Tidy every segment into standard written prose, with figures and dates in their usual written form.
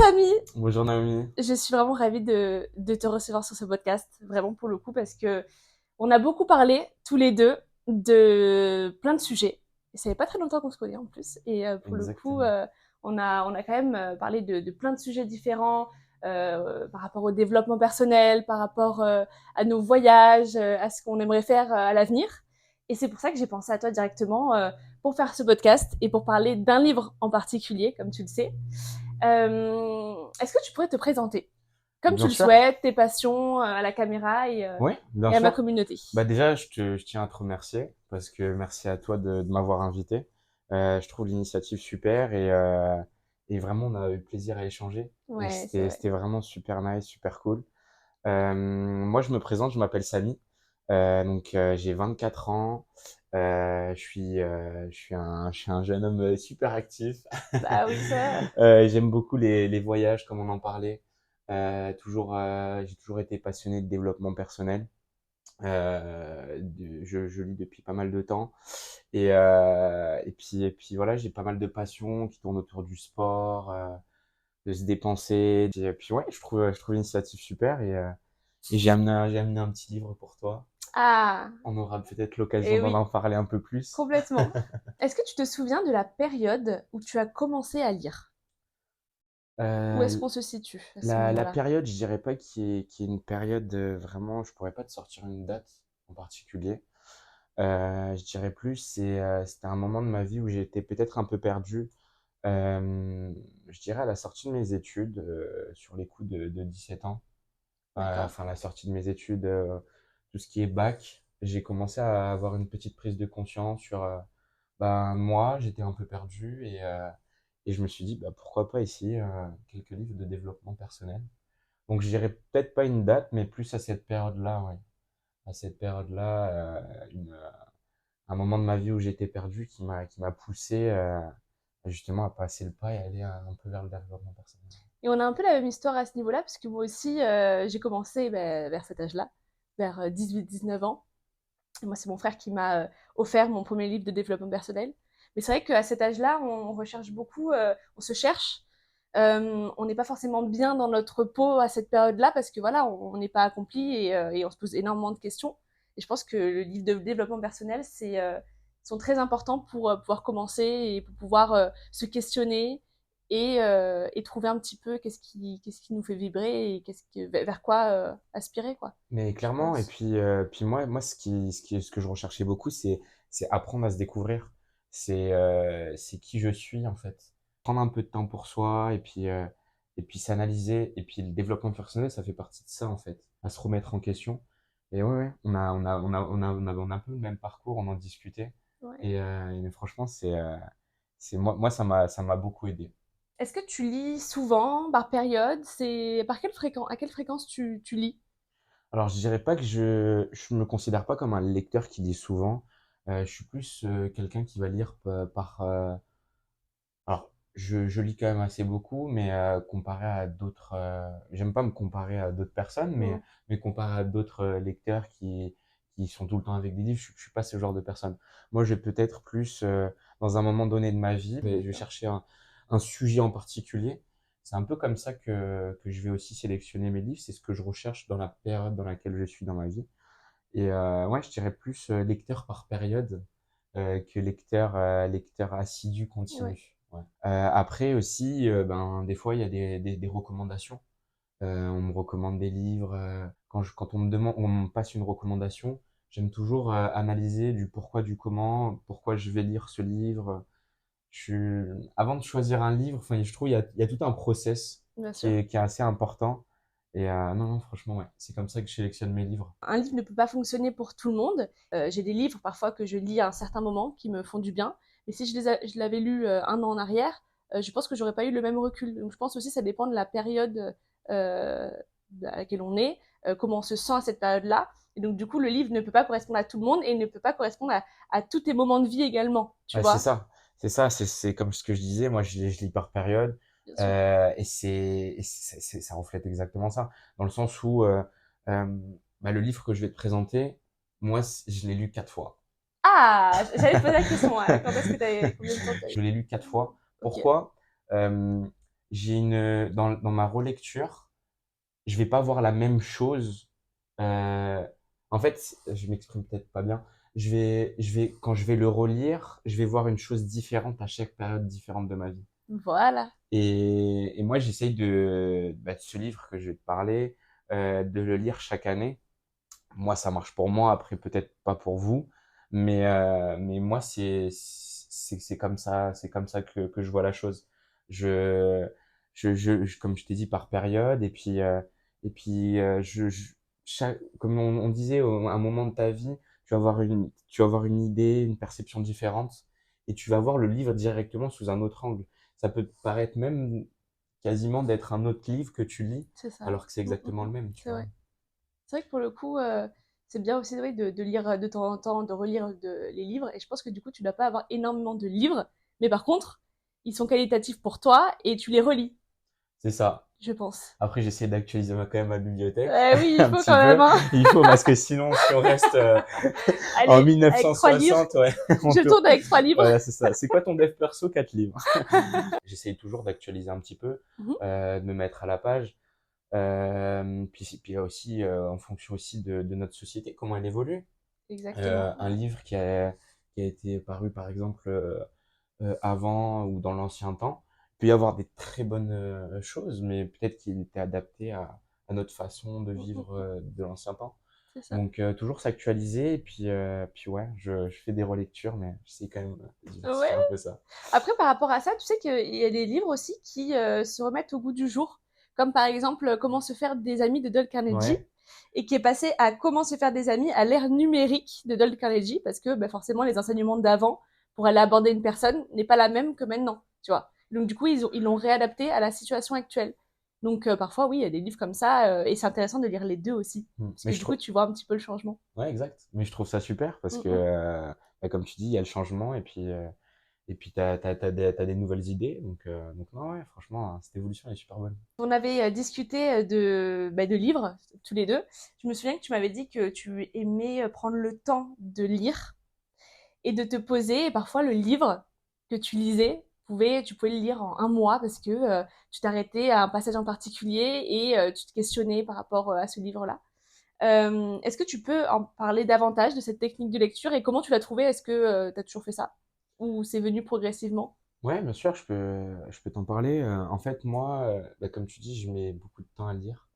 Samy, Bonjour Naomi. je suis vraiment ravie de te recevoir sur ce podcast, vraiment pour le coup, parce que on a beaucoup parlé tous les deux de plein de sujets. Et ça fait pas très longtemps qu'on se connaît en plus. Et pour le coup, Exactement. on a quand même parlé de plein de sujets différents par rapport au développement personnel, par rapport à nos voyages, à ce qu'on aimerait faire à l'avenir. Et c'est pour ça que j'ai pensé à toi directement pour faire ce podcast et pour parler d'un livre en particulier, comme tu le sais. Est-ce que tu pourrais te présenter comme tu Bien le sûr. souhaites, tes passions à la caméra Oui, bien et à ma sûr. communauté? Bah déjà, je tiens à te remercier parce que merci à toi de m'avoir invité. Je trouve l'initiative super et vraiment on a eu plaisir à échanger et Ouais, c'est c'était vrai. vraiment super nice, super cool. Moi, je me présente, je m'appelle Samy. J'ai 24 ans. Je suis un jeune homme super actif. Bah oui, ça. J'aime beaucoup les voyages, comme on en parlait. J'ai toujours été passionné de développement personnel. Je lis depuis pas mal de temps. Et puis voilà, j'ai pas mal de passions qui tournent autour du sport, de se dépenser. Et puis ouais, je trouve l'initiative super et j'ai amené un petit livre pour toi. Ah, On aura peut-être l'occasion et d'en oui, en parler un peu plus. complètement. Est-ce que tu te souviens de la période où tu as commencé à lire? Où est-ce Euh, qu'on se situe à ce la moment-là? période, je dirais pas qu'il y ait une période vraiment, je pourrais pas te sortir une date en particulier. Je dirais plus, c'était un moment de ma vie où j'étais peut-être un peu perdu. Je dirais à la sortie de mes études, sur les coups de 17 ans. D'accord. Enfin, la sortie de mes études, tout ce qui est bac, j'ai commencé à avoir une petite prise de conscience sur, ben, moi, j'étais un peu perdu et je me suis dit, bah, pourquoi pas essayer quelques livres de développement personnel. Donc, je dirais peut-être pas une date, mais plus à cette période-là, ouais. À cette période-là, un moment de ma vie où j'étais perdu qui m'a poussé justement à passer le pas et aller un peu vers le développement personnel. Et on a un peu la même histoire à ce niveau-là, parce que moi aussi, j'ai commencé vers cet âge-là, vers 18-19 ans. Et moi, c'est mon frère qui m'a offert mon premier livre de développement personnel. Mais c'est vrai qu'à cet âge-là, on recherche beaucoup, on se cherche. On n'est pas forcément bien dans notre peau à cette période-là parce que voilà, on n'est pas accompli et on se pose énormément de questions. Et je pense que le livre de développement personnel, sont très importants pour pouvoir commencer et pour pouvoir se questionner et trouver un petit peu qu'est-ce qui nous fait vibrer et vers quoi aspirer, quoi, Mais je clairement, pense. puis moi, ce que je recherchais beaucoup, c'est apprendre à se découvrir. C'est qui je suis, en fait. Prendre un peu de temps pour soi, et puis s'analyser. Et puis le développement personnel, ça fait partie de ça, en fait. À se remettre en question. Et ouais, ouais, on a un peu le même parcours, on en discutait. Ouais. Et franchement, moi, ça m'a beaucoup aidé. Est-ce que tu lis souvent, par période? C'est à quelle fréquence tu lis? Alors, je dirais pas que je me considère pas comme un lecteur qui lit souvent. Je suis plus quelqu'un qui va lire alors, je lis quand même assez beaucoup, mais comparé à d'autres, j'aime pas me comparer à d'autres personnes, Hmm. mais comparé à d'autres lecteurs qui sont tout le temps avec des livres, je suis pas ce genre de personne. Moi, je vais peut-être plus, dans un moment donné de ma vie, je vais D'accord. chercher un sujet en particulier. C'est un peu comme ça que je vais aussi sélectionner mes livres. C'est ce que je recherche dans la période dans laquelle je suis dans ma vie. Et ouais, je dirais plus lecteur par période que lecteur assidu Ouais. continu. Ouais. Après aussi, ben, des fois, il y a des recommandations. On me recommande des livres. Quand on me passe une recommandation, j'aime toujours analyser du pourquoi, du comment, pourquoi je vais lire ce livre. Avant de choisir un livre, enfin, je trouve il y a tout un process Bien sûr. qui est assez important. Et non, non, franchement, ouais, c'est comme ça que je sélectionne mes livres. Un livre ne peut pas fonctionner pour tout le monde. J'ai des livres parfois que je lis à un certain moment qui me font du bien, mais si je l'avais lu un an en arrière, je pense que j'aurais pas eu le même recul. Donc je pense aussi que ça dépend de la période euh, à laquelle on est, comment on se sent à cette période-là. Et donc du coup, le livre ne peut pas correspondre à tout le monde et il ne peut pas correspondre à tous tes moments de vie également, tu Ouais, vois. c'est comme ce que je disais, moi je lis par période, Bien sûr. ça reflète exactement ça, dans le sens où euh, bah, le livre que je vais te présenter, moi je l'ai lu 4 fois. Ah, j'allais te poser la question, ouais. Quand est-ce que t'as, combien de temps t'as eu? Je l'ai lu 4 fois. Ok, Pourquoi? Euh, dans ma relecture, je vais pas voir la même chose. Euh, En fait, je m'exprime peut-être pas bien. Quand je vais le relire, je vais voir une chose différente à chaque période différente de ma vie. Voilà, Et moi, j'essaye de ce livre que je vais te parler, de le lire chaque année. Moi, ça marche pour moi. Après, peut-être pas pour vous, mais moi, c'est comme ça que je vois la chose. Je, comme je t'ai dit, par période, et puis, comme on disait, à un moment de ta vie, tu vas avoir une idée, une perception différente, et tu vas voir le livre directement sous un autre angle. Ça peut te paraître même quasiment d'être un autre livre que tu lis, c'est ça. alors que c'est Mm, mm, exactement mm. le même, tu C'est vois. vrai. C'est vrai que pour le coup, c'est bien aussi oui, de lire de temps en temps, de relire les livres. Et je pense que du coup, tu ne dois pas avoir énormément de livres. Mais par contre, ils sont qualitatifs pour toi et tu les relis, C'est ça. je pense. Après, j'essaie d'actualiser quand même ma bibliothèque, Oui, il un faut petit quand même. peu. Hein. Il faut, parce que sinon, si on reste en Allez, avec 3 livres, 1960, ouais, on je tourne. tourne avec 3 livres. Voilà, c'est ça. C'est quoi ton dev perso? 4 livres. J'essaie toujours d'actualiser un petit peu, Mhm, de me mettre à la page. Puis aussi, en fonction aussi de notre société, comment elle évolue. exactement. Un livre qui a été paru, par exemple, avant ou dans l'ancien temps. Il peut y avoir des très bonnes choses, mais peut-être qu'il était adapté à notre façon de Mm, mm, vivre mm. de l'ancien temps. C'est ça. Donc toujours s'actualiser, et puis ouais, je fais des relectures, mais j'essaie quand même de Ouais. diversifier un peu ça. Après, par rapport à ça, tu sais qu'il y a des livres aussi qui se remettent au goût du jour, comme par exemple Comment se faire des amis de Dale Carnegie, Ouais, et qui est passé à Comment se faire des amis à l'ère numérique de Dale Carnegie, parce que bah, forcément, les enseignements d'avant, pour aller aborder une personne, n'est pas la même que maintenant, tu vois. Donc du coup, ils l'ont réadapté à la situation actuelle. Donc parfois, oui, il y a des livres comme ça, et c'est intéressant de lire les deux aussi, parce mais que je du coup, trouve, tu vois un petit peu le changement. ouais, exact. Mais je trouve ça super parce Mm que, -mm. comme tu dis, il y a le changement, et puis t'as des nouvelles idées. Donc non, ouais, franchement, cette évolution est super bonne. On avait discuté de livres, tous les deux. Je me souviens que tu m'avais dit que tu aimais prendre le temps de lire et de te poser. Et parfois, le livre que tu lisais, tu pouvais le lire en un mois parce que tu t'arrêtais à un passage en particulier et tu te questionnais par rapport à ce livre-là. Est-ce que tu peux en parler davantage de cette technique de lecture et comment tu l'as trouvée? Est-ce que tu as toujours fait ça? Ou c'est venu progressivement? Ouais, bien sûr, je peux t'en parler. En fait, moi, comme tu dis, je mets beaucoup de temps à lire.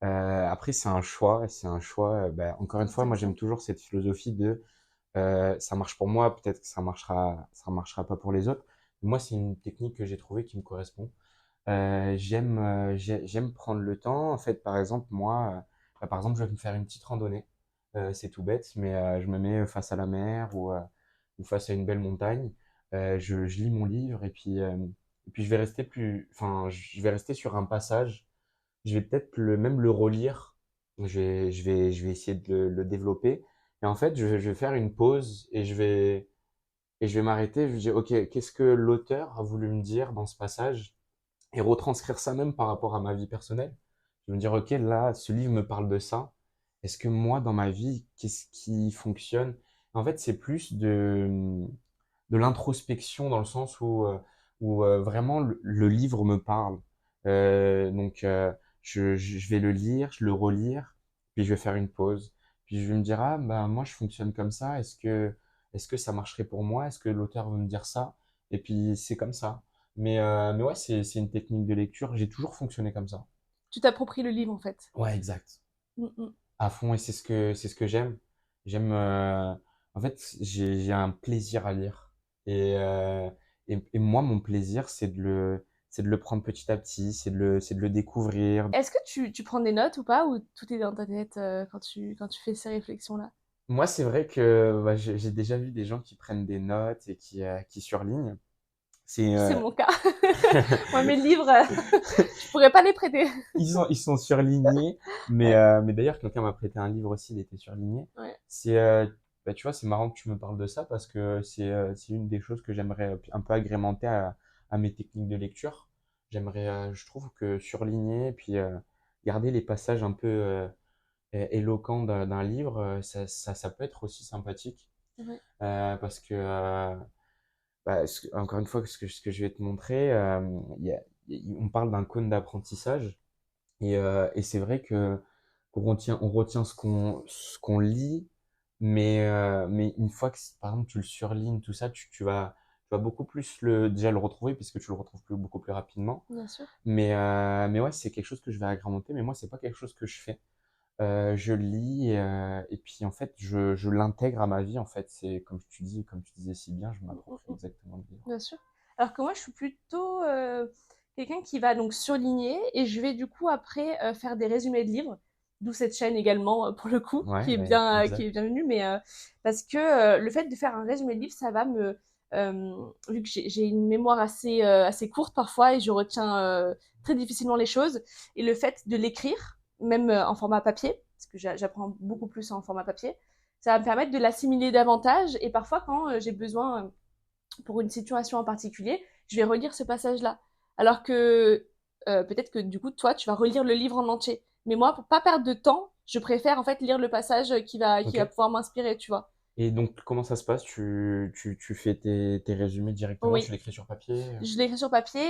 Après, c'est un choix. C'est un choix. Encore une fois, moi, j'aime Intéressant. toujours cette philosophie de ça marche pour moi, peut-être que ça marchera pas pour les autres. Moi, c'est une technique que j'ai trouvée qui me correspond. J'aime prendre le temps. En fait, par exemple, moi, par exemple, je vais me faire une petite randonnée. C'est tout bête, mais je me mets face à la mer ou face à une belle montagne. Je lis mon livre, et puis je vais rester je vais rester sur un passage. Je vais peut-être même le relire. Je vais essayer de le développer. Et en fait, je vais faire une pause, et je vais m'arrêter. Je vais dire, OK, qu'est-ce que l'auteur a voulu me dire dans ce passage? Et retranscrire ça même par rapport à ma vie personnelle. Je vais me dire, OK, là, ce livre me parle de ça. Est-ce que moi, dans ma vie, qu'est-ce qui fonctionne? En fait, c'est plus de l'introspection, dans le sens où vraiment le livre me parle. Donc, je vais le lire, je le relire, puis je vais faire une pause. Puis je vais me dire, ah, bah, moi, je fonctionne comme ça. Est-ce que ça marcherait pour moi? Est-ce que l'auteur veut me dire ça? Et puis, c'est comme ça. Mais ouais, c'est une technique de lecture. J'ai toujours fonctionné comme ça. Tu t'appropries le livre en fait. Ouais, exact. Mm -mm. À fond, et c'est ce que j'aime. J'aime, en fait, j'ai un plaisir à lire. Et moi, mon plaisir, c'est de le prendre petit à petit, c'est de le découvrir. Est-ce que tu prends des notes ou pas, ou tout est dans ta tête quand tu fais ces réflexions-là? Moi, c'est vrai que j'ai déjà vu des gens qui prennent des notes et qui surlignent. C'est, C'est mon cas. Moi, mes livres, je pourrais pas les prêter. ils sont surlignés, mais d'ailleurs, quelqu'un m'a prêté un livre aussi, il était surligné. Ouais. C'est, tu vois, c'est marrant que tu me parles de ça, parce que c'est une des choses que j'aimerais un peu agrémenter à mes techniques de lecture. Je trouve que surligner, puis garder les passages un peu éloquents d'un livre, ça peut être aussi sympathique. Ouais. Parce que, encore une fois, ce que je vais te montrer, on parle d'un cône d'apprentissage et c'est vrai que on retient ce qu'on lit, mais une fois que, par exemple, tu le surlignes, tout ça, tu vas beaucoup plus déjà le retrouver puisque tu le retrouves beaucoup plus rapidement. Bien sûr. Mais ouais, c'est quelque chose que je vais agrémenter, mais moi, c'est pas quelque chose que je fais. Je lis et puis en fait, je l'intègre à ma vie. En fait, c'est comme tu disais si bien, je Mm, mm, m'approprie mm. exactement le livre. Bien sûr. Alors que moi, je suis plutôt quelqu'un qui va donc surligner et je vais du coup après faire des résumés de livres, d'où cette chaîne également pour le coup, Ouais, qui exact. est bienvenue, mais parce que le fait de faire un résumé de livre, ça va vu que j'ai une mémoire assez courte parfois et je retiens très difficilement les choses, et le fait de l'écrire, même en format papier, parce que j'apprends beaucoup plus en format papier, ça va me permettre de l'assimiler davantage, et parfois quand j'ai besoin pour une situation en particulier, je vais relire ce passage-là. Alors que peut-être que du coup, toi, tu vas relire le livre en entier. Mais moi, pour pas perdre de temps, je préfère en fait lire le passage qui Ok. va pouvoir m'inspirer, tu vois. Et donc, comment ça se passe? Tu fais tes résumés directement, tu Oui, l'écris sur papier? je l'écris sur papier,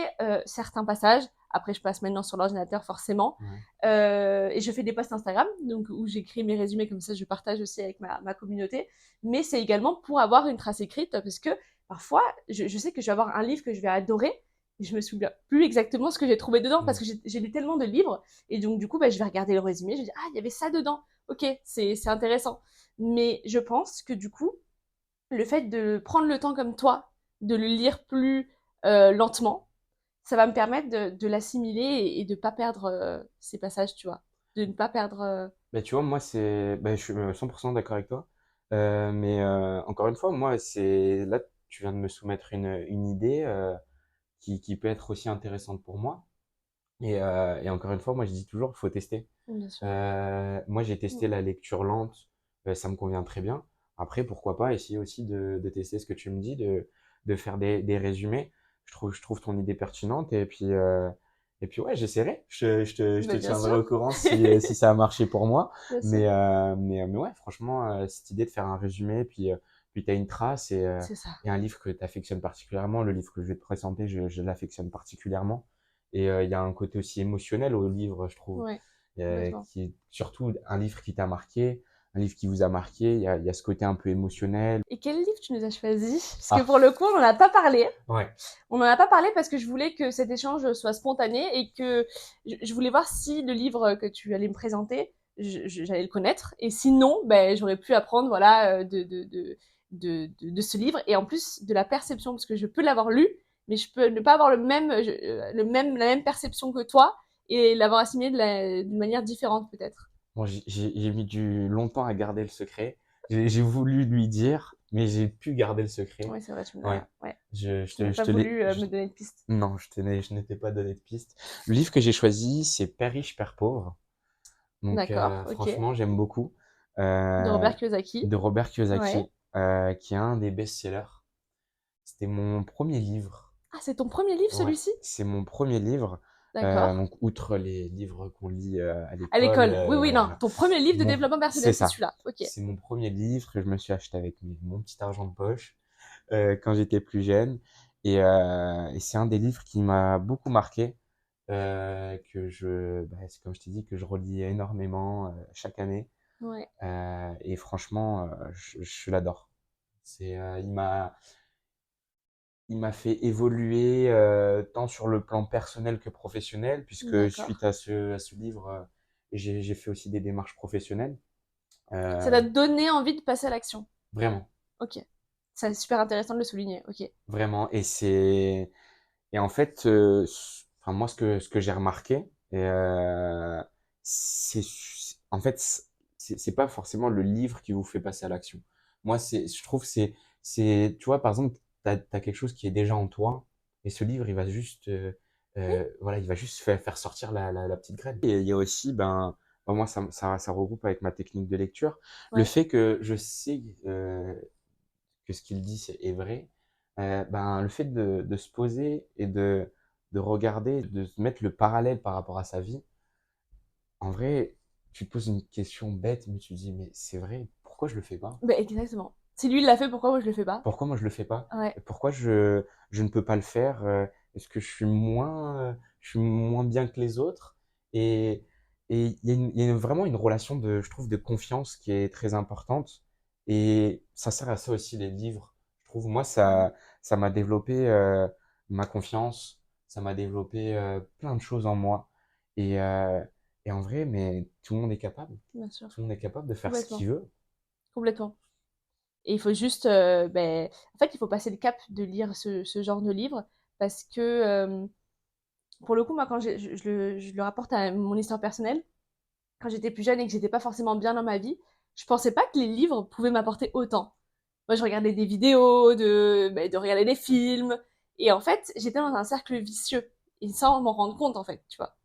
certains passages. Après, je passe maintenant sur l'ordinateur, forcément. Ouais. Et je fais des posts Instagram, donc où j'écris mes résumés, comme ça, je partage aussi avec ma communauté. Mais c'est également pour avoir une trace écrite, parce que parfois, je sais que je vais avoir un livre que je vais adorer, et je me souviens plus exactement ce que j'ai trouvé dedans, parce Mm. que j'ai lu tellement de livres, et donc du coup, bah, je vais regarder le résumé, je vais dire, ah, il y avait ça dedans. Ok, c'est intéressant. Mais je pense que du coup, le fait de prendre le temps comme toi, de le lire plus lentement, ça va me permettre de l'assimiler et de ne pas perdre ces passages, tu vois. De ne pas perdre. Bah, tu vois, moi, je suis 100% d'accord avec toi. Mais encore une fois, moi, là, tu viens de me soumettre une idée qui peut être aussi intéressante pour moi. Et encore une fois, moi, je dis toujours, il faut tester. Bien sûr. Moi, j'ai Mm. testé la lecture lente, ça me convient très bien. Après, pourquoi pas essayer aussi de tester ce que tu me dis, de faire des résumés. Je trouve ton idée pertinente et puis ouais, j'essaierai. Je te Mais bien tiendrai sûr. au courant si ça a marché pour moi. Bien sûr. Mais ouais, franchement, cette idée de faire un résumé, puis tu as une trace C'est ça. et un livre que tu affectionnes particulièrement. Le livre que je vais te présenter, je l'affectionne particulièrement. Et il y a un côté aussi émotionnel au livre, je trouve, Ouais, complètement. qui est surtout un livre qui t'a marqué, un livre qui vous a marqué. Il y a ce côté un peu émotionnel. Et quel livre tu nous as choisi? Parce que Ah, pour le coup, on n'en a pas parlé. ouais, On n'en a pas parlé parce que je voulais que cet échange soit spontané et que je voulais voir si le livre que tu allais me présenter, j'allais le connaître. Et sinon, ben, j'aurais pu apprendre voilà, de ce livre, et en plus de la perception, parce que je peux l'avoir lu, mais je peux ne pas avoir la même perception que toi et l'avoir assimilé d'une manière différente peut-être. bon, j'ai mis longtemps à garder le secret. J'ai voulu lui dire, mais j'ai pu garder le secret. Oui, c'est vrai, tu me Ouais, l'as. Ouais. je Tu n'as te, je pas te l'ai. voulu me donner de piste. Non, je n'étais pas donné de piste. Le livre que j'ai choisi, c'est Père riche, Père pauvre. Donc, D'accord, ok. franchement, j'aime beaucoup. De Euh, Robert Kiyosaki. de Robert Ouais. Kiyosaki, qui est un des best-sellers. C'était mon premier livre. Ah, c'est ton premier livre, Ouais, celui-ci? c'est mon premier livre. D'accord. Donc, outre les livres qu'on lit à À l'école, l'école. Oui, oui, non. Ton premier livre de développement c'est personnel, c'est ça. celui-là. Ok. C'est mon premier livre que je me suis acheté avec mon petit argent de poche quand j'étais plus jeune. Et c'est un des livres qui m'a beaucoup marqué, c'est comme je t'ai dit, que je relis énormément chaque année. Ouais. Et franchement, je l'adore. Il m'a fait évoluer tant sur le plan personnel que professionnel, puisque D'accord. suite à ce livre, j'ai fait aussi des démarches professionnelles. Ça Euh, t'a donné envie de passer à l'action. Vraiment, Ok. C'est super intéressant de le souligner. Ok. vraiment. Et en fait, enfin moi ce que j'ai remarqué, c'est en fait c'est pas forcément le livre qui vous fait passer à l'action. Moi je trouve que tu vois par exemple t'as quelque chose qui est déjà en toi et ce livre il va juste Oui. voilà il va juste faire sortir la petite graine. Et il y a aussi moi ça regroupe avec ma technique de lecture le Ouais. fait que je sais que ce qu'il dit est vrai, le fait de se poser et de regarder, de se mettre le parallèle par rapport à sa vie, en vrai, tu te poses une question bête, mais tu te dis, mais c'est vrai, pourquoi je le fais pas? Bah, exactement. Si lui il l'a fait, pourquoi moi je le fais pas? Pourquoi moi je le fais pas? Ouais. Pourquoi je ne peux pas le faire? Est-ce que je suis moins bien que les autres? Et, et il y a vraiment une relation je trouve, de confiance qui est très importante. Et ça sert à ça aussi, les livres. Je trouve, moi, Mhm. ça m'a développé ma confiance, ça m'a développé plein de choses en moi. Et, euh, et en vrai, mais tout le monde est capable. Bien sûr. Tout le monde est capable de faire ce Complètement. qu'il veut. Complètement. Et il faut juste, en fait, il faut passer le cap de lire ce genre de livre parce que, pour le coup, moi, quand je le rapporte à mon histoire personnelle, quand j'étais plus jeune et que j'étais pas forcément bien dans ma vie, je pensais pas que les livres pouvaient m'apporter autant. Moi, je regardais des vidéos, de regarder des films, et en fait, j'étais dans un cercle vicieux, et sans m'en rendre compte, en fait, tu vois.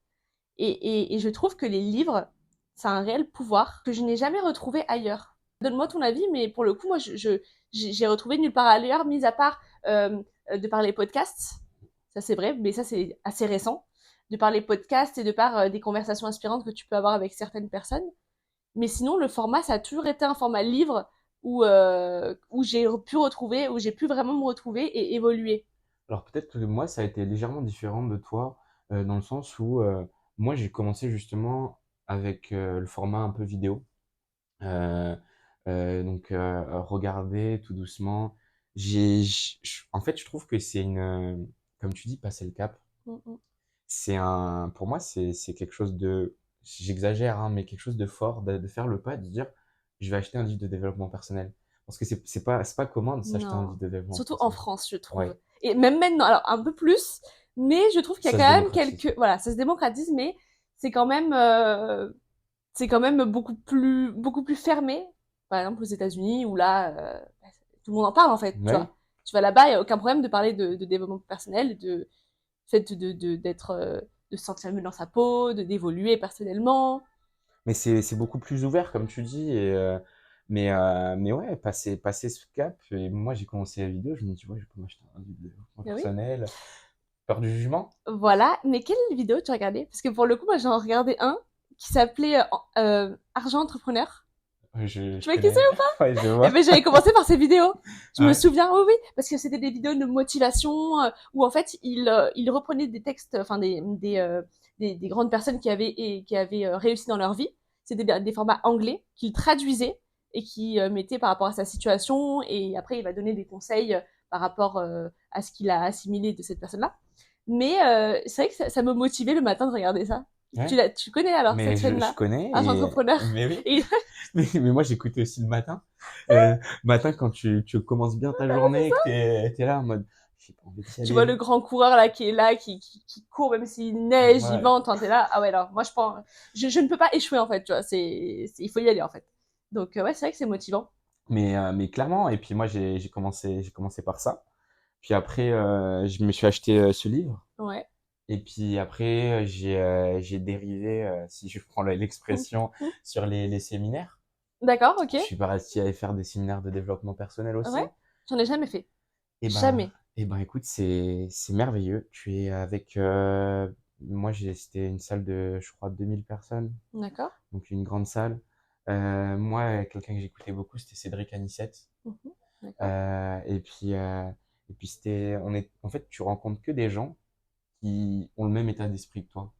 Et je trouve que les livres, ça a un réel pouvoir que je n'ai jamais retrouvé ailleurs. Donne-moi ton avis, mais pour le coup, moi, j'ai retrouvé nulle part ailleurs, mis à part de par les podcasts. Ça, c'est vrai, mais ça, c'est assez récent. De par les podcasts et de par des conversations inspirantes que tu peux avoir avec certaines personnes. Mais sinon, le format, ça a toujours été un format livre où j'ai pu retrouver, où j'ai pu vraiment me retrouver et évoluer. Alors peut-être que moi, ça a été légèrement différent de toi, dans le sens où moi, j'ai commencé justement avec le format un peu vidéo. Euh, regarder tout doucement. En fait, je trouve que c'est comme tu dis, passer le cap. Mm, mm. Pour moi, c'est quelque chose j'exagère, hein, mais quelque chose de fort, de faire le pas et de se dire, je vais acheter un livre de développement personnel. Parce que c'est pas commun de s'acheter un Non. livre de développement Surtout en personnel. France, je trouve. Ouais, Et même maintenant, alors un peu plus, mais je trouve qu'il y a ça se quand même démocratise. quelques... Voilà, ça se démocratise, mais c'est quand même, c'est quand même beaucoup plus fermé. Par exemple, aux États-Unis, où là, tout le monde en parle, en fait, tu Ouais, vois. Tu vas là-bas, il n'y a aucun problème de parler de développement personnel, de fait d'être, de se sentir mieux dans sa peau, d'évoluer personnellement. mais c'est beaucoup plus ouvert, comme tu dis. Mais ouais, passer ce cap. Et moi, j'ai commencé la vidéo, je me dis, ouais, je peux m'acheter un livre de développement Eh oui. personnel. Peur du jugement? Voilà, mais quelle vidéo tu as regardé? Parce que pour le coup, moi j'en regardé un qui s'appelait Argent Entrepreneur. Ouais, Tu je vois qui c'est? connais. Ouais, je Eh vois. ben j'avais commencé par ces vidéos. Je me Ouais. souviens, oui, oui, parce que c'était des vidéos de motivation où en fait il reprenait des textes, enfin des grandes personnes qui avaient réussi dans leur vie. C'était des formats anglais qu'il traduisait et qui mettait par rapport à sa situation et après il va donner des conseils par rapport à ce qu'il a assimilé de cette personne-là. Mais c'est vrai que ça me motivait le matin de regarder ça. Ouais. Tu connais alors Mais cette je chaîne-là, connais Argent Entrepreneur? mais oui. Et Mais moi, j'écoutais aussi le matin. Matin, quand tu commences bien ta journée et que t'es là en mode, j'ai pas envie d'y tu vois aller. le grand coureur là qui est là, qui court même s'il neige, il Ouais. vente, t'es là. Ah ouais, alors moi je pense, je ne peux pas échouer en fait, tu vois, il faut y aller en fait. Donc ouais, c'est vrai que c'est motivant. Mais clairement, et puis moi, j'ai commencé par ça. Puis après, je me suis acheté ce livre. Ouais. Et puis après, j'ai dérivé, si je prends l'expression, sur les séminaires. D'accord, ok. Je suis parti aller faire des séminaires de développement personnel Ouais. aussi. J'en ai jamais fait. Et ben, Jamais. et ben, écoute, c'est merveilleux. Tu es avec, moi, c'était une salle de, je crois, 2000 personnes, D'accord. donc une grande salle. Moi, quelqu'un que j'écoutais beaucoup, c'était Cédric Anissette. Mhm. D'accord. Euh, et puis, euh, et puis en fait, tu rencontres que des gens qui ont le même état d'esprit que toi.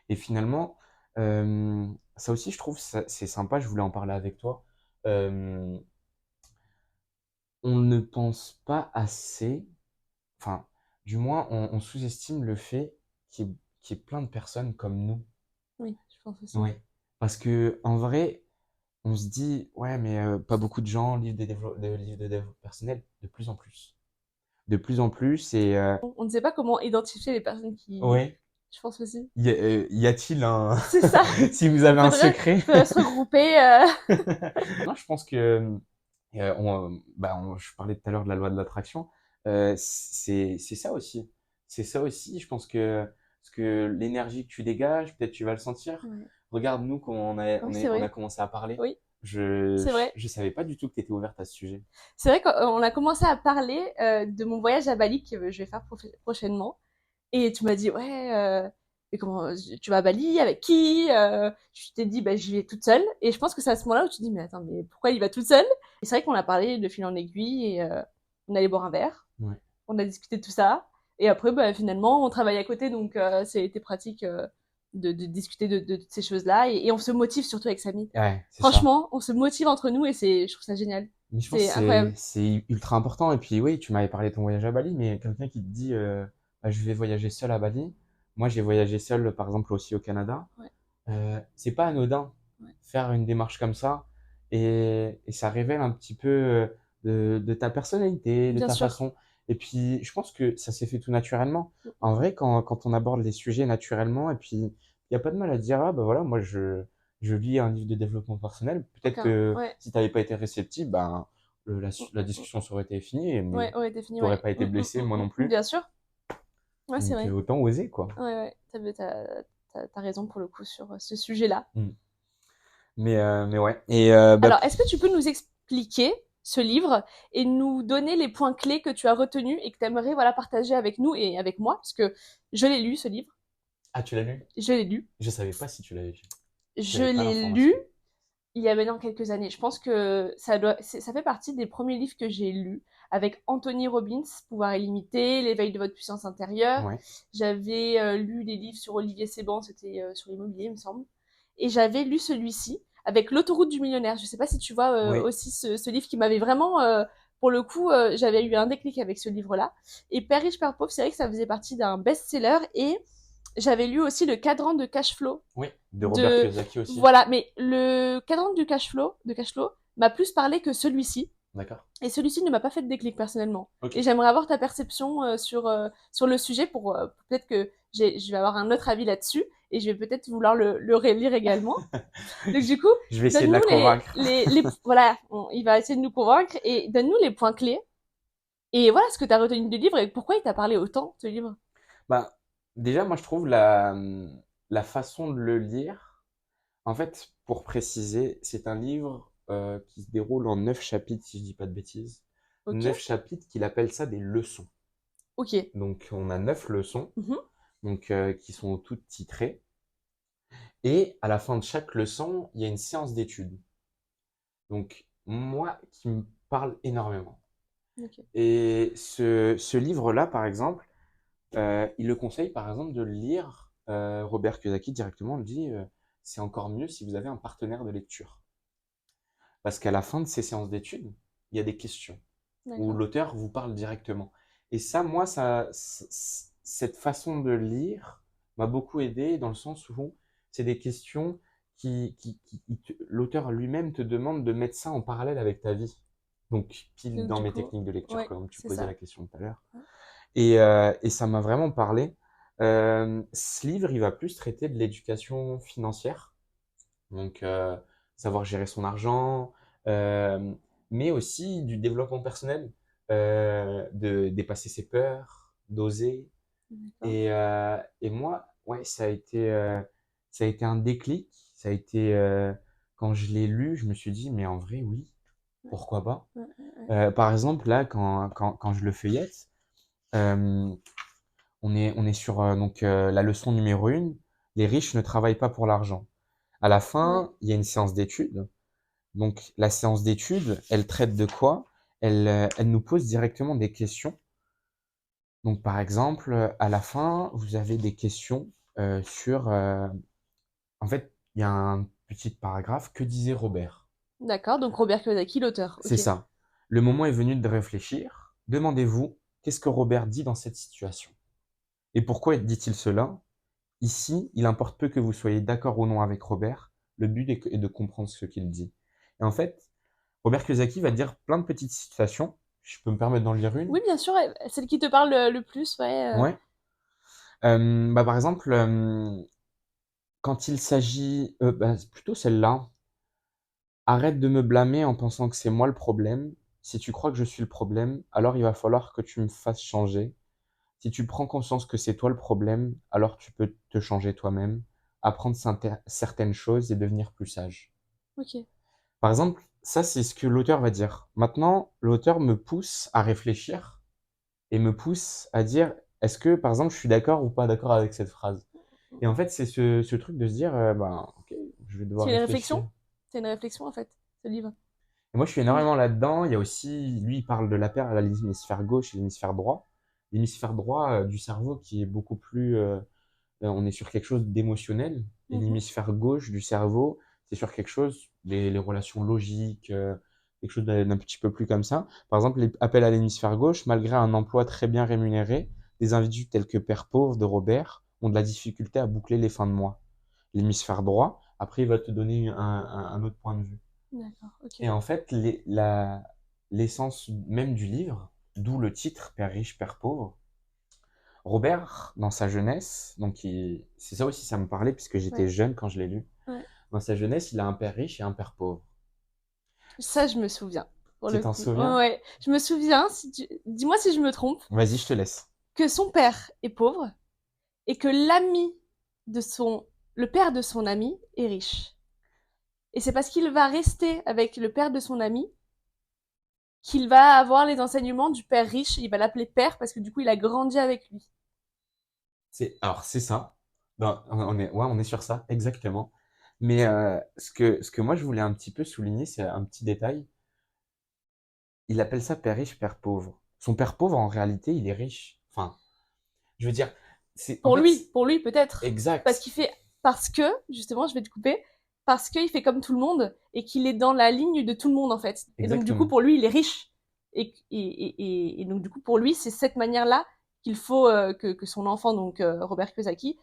Et finalement, ça aussi, je trouve, c'est sympa. Je voulais en parler avec toi. Euh, on ne pense pas assez, enfin, du moins, on sous-estime le fait qu'il y ait plein de personnes comme nous. Oui, je pense aussi. Oui. Parce que en vrai, on se dit, ouais, mais pas beaucoup de gens lisent de développement personnel, de plus en plus. De plus en plus, et On ne sait pas comment identifier les personnes qui, ouais, je pense aussi. y a-t-il un, C'est ça. si vous avez un secret? Faudrait se regrouper. Non, je pense que je parlais tout à l'heure de la loi de l'attraction. C'est ça aussi. C'est ça aussi. Je pense que parce que l'énergie que tu dégages, peut-être tu vas le sentir. Ouais. Regarde nous comment Oui, c'est on a vrai. commencé à parler. Oui, c'est vrai. Je savais pas du tout que tu étais ouverte à ce sujet. C'est vrai qu'on a commencé à parler de mon voyage à Bali que je vais faire prochainement. Et tu m'as dit, ouais, mais comment, tu vas à Bali, avec qui? Je t'ai dit, bah, j'y vais toute seule. Et je pense que c'est à ce moment-là où tu te dis, mais attends, mais pourquoi il va toute seule? Et c'est vrai qu'on a parlé de fil en aiguille et on allait boire un verre. Ouais. On a discuté de tout ça. Et après, bah, finalement, on travaille à côté, donc c'était pratique de discuter de ces choses-là. Et on se motive surtout avec Samy. Ouais, c'est ça. Franchement, on se motive entre nous et je trouve ça génial. Mais je pense que C'est incroyable. c'est ultra important. Et puis oui, tu m'avais parlé de ton voyage à Bali, mais quelqu'un qui te dit bah, je vais voyager seul à Bali. Moi, j'ai voyagé seul, par exemple, aussi au Canada. Ouais, C'est pas anodin ouais. faire une démarche comme ça. Et ça révèle un petit peu de ta personnalité, de Bien ta sûr. façon. Et puis, je pense que ça s'est fait tout naturellement. En vrai, quand on aborde les sujets naturellement, et puis, il n'y a pas de mal à dire, ah bah voilà, moi, je lis un livre de développement personnel. Peut-être Aucun. que Ouais. si tu n'avais pas été réceptif, ben, Mm, la mm, mm. discussion ça aurait été finie, et Ouais, ouais, t'es fini, t'aurais ouais. pas été blessé, moi non plus. Bien sûr. Ouais, c'est Donc, vrai. autant oser, quoi. Ouais, ouais. T'as raison pour le coup sur ce sujet-là. Mm. Mais ouais. Et bah, Alors, est-ce que tu peux nous expliquer ce livre et nous donner les points clés que tu as retenus et que tu aimerais voilà, partager avec nous et avec moi? Parce que je l'ai lu, ce livre. ah, tu l'as lu? Je l'ai lu. Je savais pas si tu l'avais lu. Je J'avais pas l'ai lu l'information. il y a maintenant quelques années. Je pense que ça fait partie des premiers livres que j'ai lus avec Anthony Robbins, Pouvoir illimité, L'éveil de votre puissance intérieure. Ouais. J'avais lu des livres sur Olivier Séban, c'était sur l'immobilier, il me semble. Et j'avais lu celui-ci avec L'autoroute du millionnaire. Je sais pas si tu vois Oui. aussi ce livre qui m'avait vraiment, pour le coup, j'avais eu un déclic avec ce livre-là. Et Père riche, Père pauvre, c'est vrai que ça faisait partie d'un best-seller. Et j'avais lu aussi Le cadran de cash flow Oui. De Robert de Kiyosaki aussi. voilà, mais le cadran du cash flow m'a plus parlé que celui-ci. D'accord. Et celui-ci ne m'a pas fait de déclic personnellement. Ok. Et j'aimerais avoir ta perception sur le sujet pour peut-être que je vais avoir un autre avis là-dessus et je vais peut-être vouloir le relire également. Donc du coup, Je vais essayer de la donne-nous convaincre. voilà, il va essayer de nous convaincre et donne-nous les points clés. Et voilà ce que tu as retenu du livre et pourquoi il t'a parlé autant, ce livre. Bah, déjà, moi, je trouve la façon de le lire. En fait, pour préciser, c'est un livre qui se déroule en 9 chapitres, si je dis pas de bêtises. Ok, 9 chapitres qu'il appelle ça des leçons. ok. Donc, on a 9 leçons, Mhm. donc qui sont toutes titrées. Et à la fin de chaque leçon, il y a une séance d'études. Donc, moi, qui me parle énormément. Ok, Et ce livre-là, par exemple, il le conseille, par exemple, de le lire. Robert Kiyosaki directement le dit, c'est encore mieux si vous avez un partenaire de lecture. Parce qu'à la fin de ces séances d'études, il y a des questions où d'accord. l'auteur vous parle directement. Et ça, moi, cette façon de lire m'a beaucoup aidé dans le sens où c'est des questions l'auteur lui-même te demande de mettre ça en parallèle avec ta vie. Donc, pile Donc dans du mes coup, techniques de lecture, ouais, comme tu c'est posais ça. la question tout à l'heure. Ouais. Et ça m'a vraiment parlé. Ce livre, il va plus traiter de l'éducation financière, donc savoir gérer son argent, euh, mais aussi du développement personnel, de dépasser ses peurs, d'oser. D'accord. Et moi, ouais, ça a été un déclic. Ça a été, quand je l'ai lu, je me suis dit, mais en vrai, oui, Ouais, pourquoi pas? ouais, ouais. Par exemple, là, quand je le feuillette, euh, on est sur donc, la leçon numéro 1. Les riches ne travaillent pas pour l'argent. À la Ouais. fin, il y a une séance d'études. Donc, la séance d'études, elle traite de quoi? Elle nous pose directement des questions. Donc, par exemple, à la fin, vous avez des questions sur... en fait, il y a un petit paragraphe. Que disait Robert? D'accord, donc Robert Kiyosaki, l'auteur. C'est Ok. ça. Le moment est venu de réfléchir. Demandez-vous, qu'est-ce que Robert dit dans cette situation? Et pourquoi dit-il cela? Ici, il importe peu que vous soyez d'accord ou non avec Robert. Le but est de comprendre ce qu'il dit. Et en fait, Robert Kiyosaki va dire plein de petites situations. Je peux me permettre d'en lire une? Oui, bien sûr, celle qui te parle le plus, ouais. Ouais. Bah, par exemple, quand il s'agit, bah, c'est plutôt celle-là. Arrête de me blâmer en pensant que c'est moi le problème. Si tu crois que je suis le problème, alors il va falloir que tu me fasses changer. Si tu prends conscience que c'est toi le problème, alors tu peux te changer toi-même, apprendre certaines choses et devenir plus sage. Ok. Par exemple, ça, c'est ce que l'auteur va dire. Maintenant, l'auteur me pousse à réfléchir et me pousse à dire, est-ce que, par exemple, je suis d'accord ou pas d'accord avec cette phrase? Et en fait, c'est ce truc de se dire, ben, ok, je vais devoir C'est une réfléchir. réflexion. C'est une réflexion, en fait, ce livre. Et moi, je suis Mm. énormément là-dedans. Il y a aussi, lui, il parle de la Terre à l'hémisphère gauche et l'hémisphère droit. l'hémisphère droit du cerveau qui est beaucoup plus, on est sur quelque chose d'émotionnel, et Mhm. l'hémisphère gauche du cerveau, c'est sur quelque chose, les relations logiques, quelque chose d'un petit peu plus comme ça. Par exemple, les appels à l'hémisphère gauche, malgré un emploi très bien rémunéré, des individus tels que Père Pauvre de Robert ont de la difficulté à boucler les fins de mois. L'hémisphère droit, après, il va te donner un autre point de vue. D'accord, ok. Et en fait, l'essence même du livre, d'où le titre Père riche, Père pauvre, Robert, dans sa jeunesse, donc c'est ça aussi, ça me parlait puisque j'étais Ouais, jeune quand je l'ai lu. ouais. Dans sa jeunesse, il a un père riche et un père pauvre. Ça, je me souviens, pour Tu le t'en coup. Ouais, souviens? ouais. Je me souviens, dis-moi si je me trompe, Vas-y, je te laisse. que son père est pauvre et que l'ami de son, le père de son ami est riche. Et c'est parce qu'il va rester avec le père de son ami qu'il va avoir les enseignements du père riche. Il va l'appeler père parce que du coup, il a grandi avec lui. Alors, c'est ça. Non, on est sur ça, exactement. Mais ce que moi je voulais un petit peu souligner, c'est un petit détail. Il appelle ça père riche, père pauvre. Son père pauvre, en réalité, il est riche. Enfin, je veux dire, c'est en fait Pour lui peut-être. Parce exact, qu'il fait, parce que, justement, je vais te couper, parce qu'il fait comme tout le monde et qu'il est dans la ligne de tout le monde en fait. Et donc du coup, exactement. pour lui, il est riche. Et donc du coup, pour lui, c'est cette manière-là qu'il faut que son enfant, donc Robert Kiyosaki,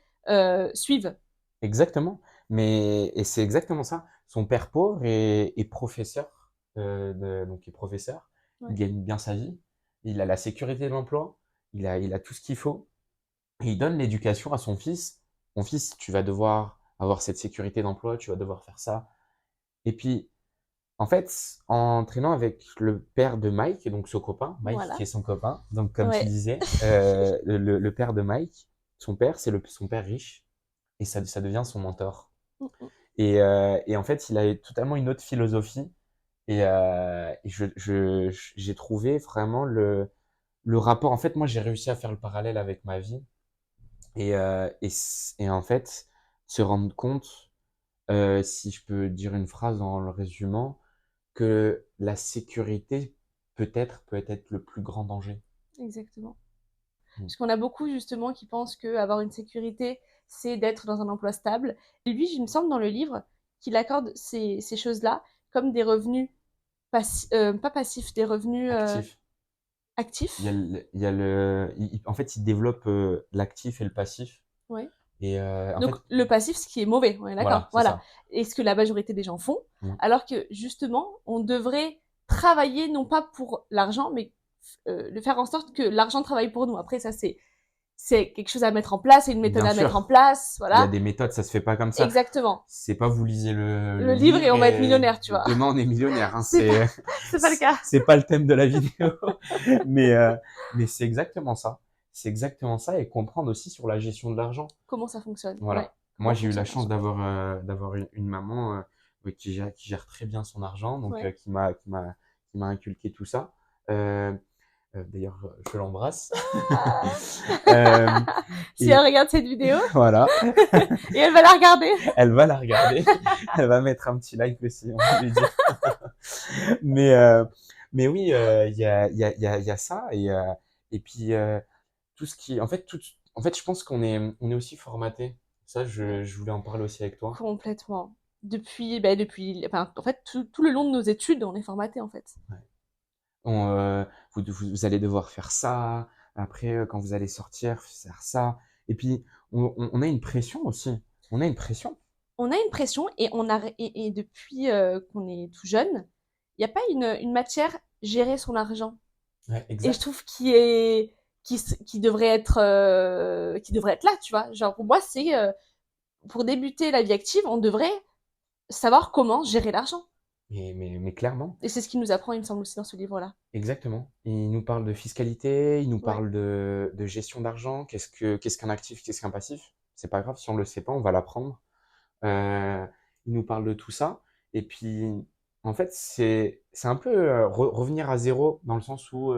suive. Exactement. Et c'est exactement ça. Son père pauvre est professeur, donc est professeur. Il Ouais. gagne bien sa vie. Il a la sécurité de l'emploi. Il a tout ce qu'il faut. Et il donne l'éducation à son fils. Mon fils, tu vas devoir avoir cette sécurité d'emploi. Tu vas devoir faire ça. Et puis, en fait, en traînant avec le père de Mike, donc son copain, Mike qui Voilà. est son copain, donc comme tu Ouais. disais, le père de Mike, son père, c'est son père riche. Et ça devient son mentor. Mm, mm. Et en fait, il a totalement une autre philosophie. Et j'ai trouvé vraiment le rapport. En fait, moi, j'ai réussi à faire le parallèle avec ma vie. Et en fait, se rendre compte, si je peux dire une phrase en le résumant, que la sécurité peut être le plus grand danger. Exactement. Mm. Parce qu'on a beaucoup justement qui pensent que avoir une sécurité, c'est d'être dans un emploi stable. Et lui, il me semble dans le livre qu'il accorde ces choses-là comme des revenus pas passifs, des revenus Actif. Il y a actifs. en fait, il développe l'actif et le passif. Ouais. Et en Donc fait, le passif, ce qui est mauvais, on est d'accord, voilà, c'est voilà. ça. Et ce que la majorité des gens font, Mm. alors que justement, on devrait travailler non pas pour l'argent, mais de faire en sorte que l'argent travaille pour nous. Après, ça c'est quelque chose à mettre en place, c'est une méthode Bien à mettre en sûr, place, il y a voilà. des méthodes, ça se fait pas comme ça. Exactement. C'est pas vous lisez Le le livre et livre on va être et millionnaire, tu vois. demain on est millionnaire. Hein. C'est pas, c'est pas le cas. C'est pas le thème de la vidéo, mais euh, mais c'est exactement ça. C'est exactement ça, et comprendre aussi sur la gestion de l'argent. Comment ça fonctionne? Ouais. Voilà. Moi, Comment j'ai eu la fonctionne chance l'argent? d'avoir une maman oui, qui gère très bien son argent, donc Ouais. qui m'a inculqué tout ça. Euh, D'ailleurs, je l'embrasse. Ah. Euh, Si elle et regarde cette vidéo, voilà. et elle va la regarder. Elle va la regarder. Elle va mettre un petit like aussi, on va lui dire. Mais, euh, mais oui, il y a ça. Et puis, tout ce qui. En fait, je pense on est aussi formaté. Ça, Ouais. je voulais en parler aussi avec toi. Complètement. Enfin, en fait, tout le long de nos études, on est formaté, en fait. Ouais. Vous allez devoir faire ça. Après, quand vous allez sortir, faire ça. Et puis, on a une pression aussi. On a une pression. On a une pression et depuis qu'on est tout jeune, il n'y a pas une matière gérer son argent. Ouais, Et je exact. trouve qui devrait être là, tu vois. Genre pour moi, c'est pour débuter la vie active, on devrait savoir comment gérer l'argent. Mais clairement. Et c'est ce qu'il nous apprend, il me semble aussi dans ce livre-là. Exactement. Il nous parle de fiscalité, il nous Ouais. parle de gestion d'argent. Qu'est-ce qu'un actif, qu'est-ce qu'un passif? C'est pas grave si on le sait pas, on va l'apprendre. Euh, il nous parle de tout ça. Et puis, en fait, c'est un peu revenir à zéro dans le sens où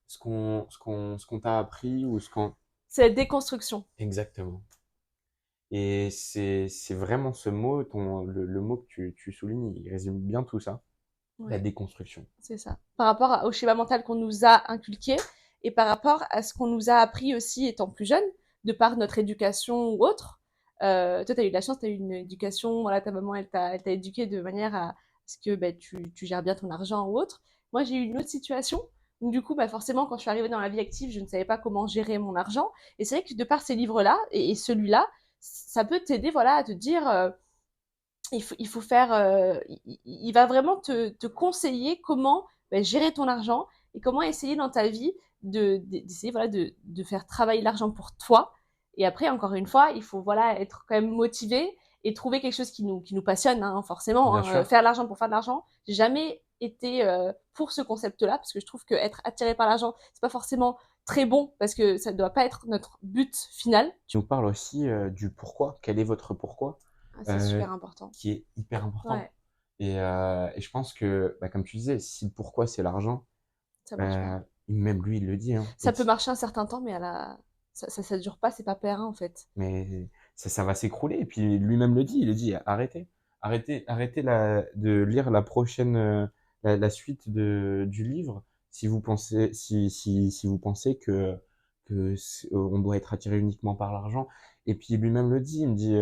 ce qu'on t'a appris ou ce qu'on. C'est la déconstruction. Exactement. Et c'est vraiment ce mot, le mot que tu soulignes, il résume bien tout ça, la Ouais, déconstruction. c'est ça. Par rapport au schéma mental qu'on nous a inculqué et par rapport à ce qu'on nous a appris aussi étant plus jeune, de par notre éducation ou autre. Toi, tu as eu de la chance, tu as eu une éducation, voilà, ta maman, elle t'a éduqué de manière à ce que bah, tu gères bien ton argent ou autre. Moi, j'ai eu une autre situation. Donc, du coup, bah, forcément, quand je suis arrivée dans la vie active, je ne savais pas comment gérer mon argent. Et c'est vrai que de par ces livres-là et celui-là, ça peut t'aider, voilà, à te dire, il faut faire, il va vraiment te conseiller comment bah, gérer ton argent et comment essayer dans ta vie d'essayer voilà, de faire travailler l'argent pour toi. Et après, encore une fois, il faut voilà, être quand même motivé et trouver quelque chose qui nous passionne, hein, forcément. Bien Hein. sûr. Faire l'argent pour faire de l'argent, j'ai jamais été pour ce concept-là, parce que je trouve qu'être attiré par l'argent, c'est pas forcément très bon, parce que ça ne doit pas être notre but final. Tu nous parles aussi du pourquoi. Quel est votre pourquoi? Ah, c'est euh, super important. qui est hyper important. Ouais, Et je pense que, bah, comme tu disais, si le pourquoi c'est l'argent, ça marche pas. euh, même lui, il le dit, hein. Ça peut marcher un certain temps, mais ça dure pas, c'est pas périn en fait. Mais ça va s'écrouler. Et puis lui-même le dit, il le dit, arrêtez. Arrêtez de lire la prochaine, la suite du livre si vous pensez, si vous pensez on doit être attiré uniquement par l'argent. Et puis lui-même le dit, il me dit,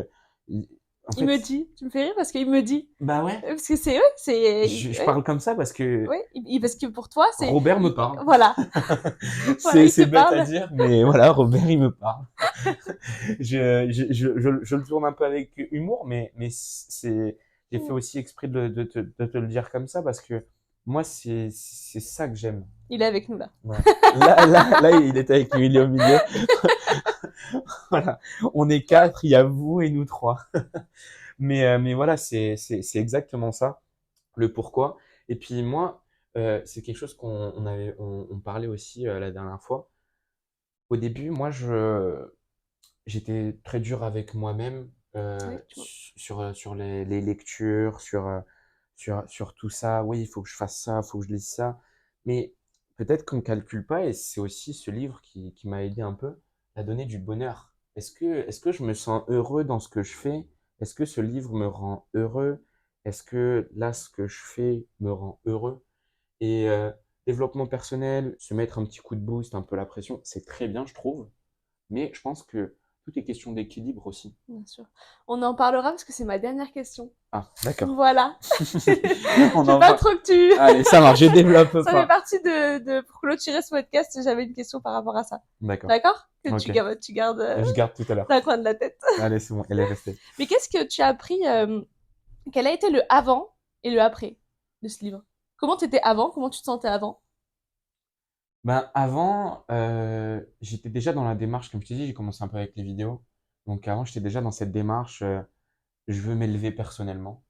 en Il me fait, dit, tu me fais rire parce qu'il me dit. bah ouais, Parce que c'est, ouais, c'est, je ouais, parle comme ça parce que ouais, parce que pour toi, c'est, Robert me parle. voilà, voilà, il te C'est bête à parle. dire, mais voilà, Robert, il me parle. Je le tourne un peu avec humour, mais j'ai fait aussi exprès de te le dire comme ça parce que moi, c'est ça que j'aime. Il est avec nous là. Ouais. Là, il est avec nous, il est au milieu. Voilà. On est quatre, il y a vous et nous trois. Mais voilà, c'est exactement ça, le pourquoi. Et puis moi, c'est quelque chose on parlait aussi la dernière fois. Au début, moi, j'étais très dur avec moi-même Ouais, tu vois. sur les lectures, sur tout ça. Oui, il faut que je fasse ça, il faut que je lise ça. Mais peut-être qu'on ne calcule pas, et c'est aussi ce livre qui m'a aidé un peu à donner du bonheur. Est-ce que je me sens heureux dans ce que je fais? Est-ce que ce livre me rend heureux? Est-ce que là, ce que je fais me rend heureux? Et développement personnel, se mettre un petit coup de boost, un peu la pression, c'est très bien, je trouve. Mais je pense que tout est question d'équilibre aussi. Bien sûr. On en parlera parce que c'est ma dernière question. Ah, d'accord. Voilà. On Je veux en pas va. trop que tu. Allez, ça marche, je développe Ça fait pas. partie pour clôturer ce podcast. J'avais une question par rapport à ça. D'accord. D'accord? Que Ok. tu gardes Je garde tout à dans l'heure. le coin de la tête. Allez, c'est bon, elle est restée. Mais qu'est-ce que tu as appris quel a été le avant et le après de ce livre? Comment tu étais avant? Comment tu te sentais avant? Ben, avant, j'étais déjà dans la démarche, comme je t'ai dit, j'ai commencé un peu avec les vidéos. Donc avant, j'étais déjà dans cette démarche, je veux m'élever personnellement.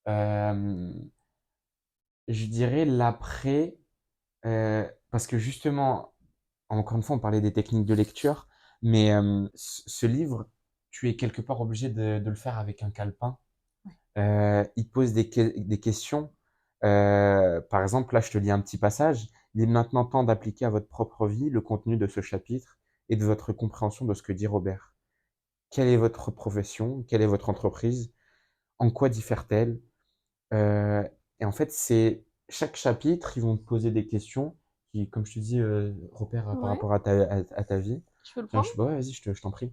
Euh, je dirais l'après, parce que justement, encore une fois, on parlait des techniques de lecture, mais ce livre, tu es quelque part obligé de le faire avec un calepin. Ouais. Il pose des questions. Par exemple, là, je te lis un petit passage. Il est maintenant temps d'appliquer à votre propre vie le contenu de ce chapitre et de votre compréhension de ce que dit Robert. Quelle est votre profession? Quelle est votre entreprise? En quoi diffère-t-elle? Et en fait, c'est chaque chapitre, ils vont te poser des questions qui, comme je te dis, Robert, par Ouais. rapport à ta vie. Je peux le Enfin, prendre? bah ouais, vas-y, je t'en prie.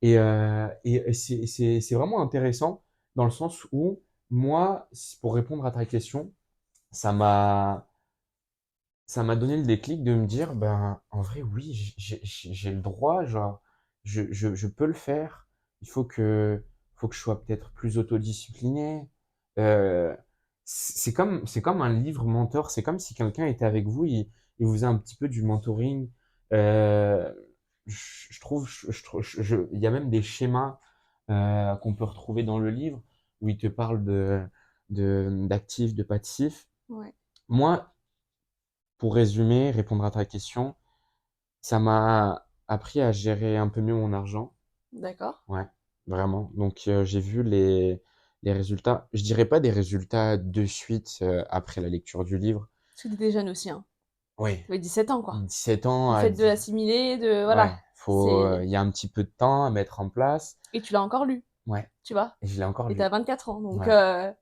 Et c'est vraiment intéressant dans le sens où moi, pour répondre à ta question, ça m'a ça m'a donné le déclic de me dire, ben, en vrai, oui, j'ai le droit, genre, je peux le faire. Il faut que je sois peut-être plus autodiscipliné. Euh, c'est comme un livre mentor. C'est comme si quelqu'un était avec vous, il vous faisait un petit peu du mentoring. Euh, je trouve, il y a même des schémas qu'on peut retrouver dans le livre où il te parle d'actifs, de passifs. Ouais. Moi, pour résumer, répondre à ta question, ça m'a appris à gérer un peu mieux mon argent. D'accord. Ouais, vraiment. Donc, j'ai vu les résultats. Je dirais pas des résultats de suite après la lecture du livre. Parce que t'étais jeune aussi, hein. Oui, Tu avais 17 ans, quoi. 17 ans Le à fait de 10. l'assimiler, de, voilà. Ouais, C'est, il y a un petit peu de temps à mettre en place. et tu l'as encore lu, Ouais, tu vois. et je l'ai encore Et t'as lu. 24 ans, donc, Ouais.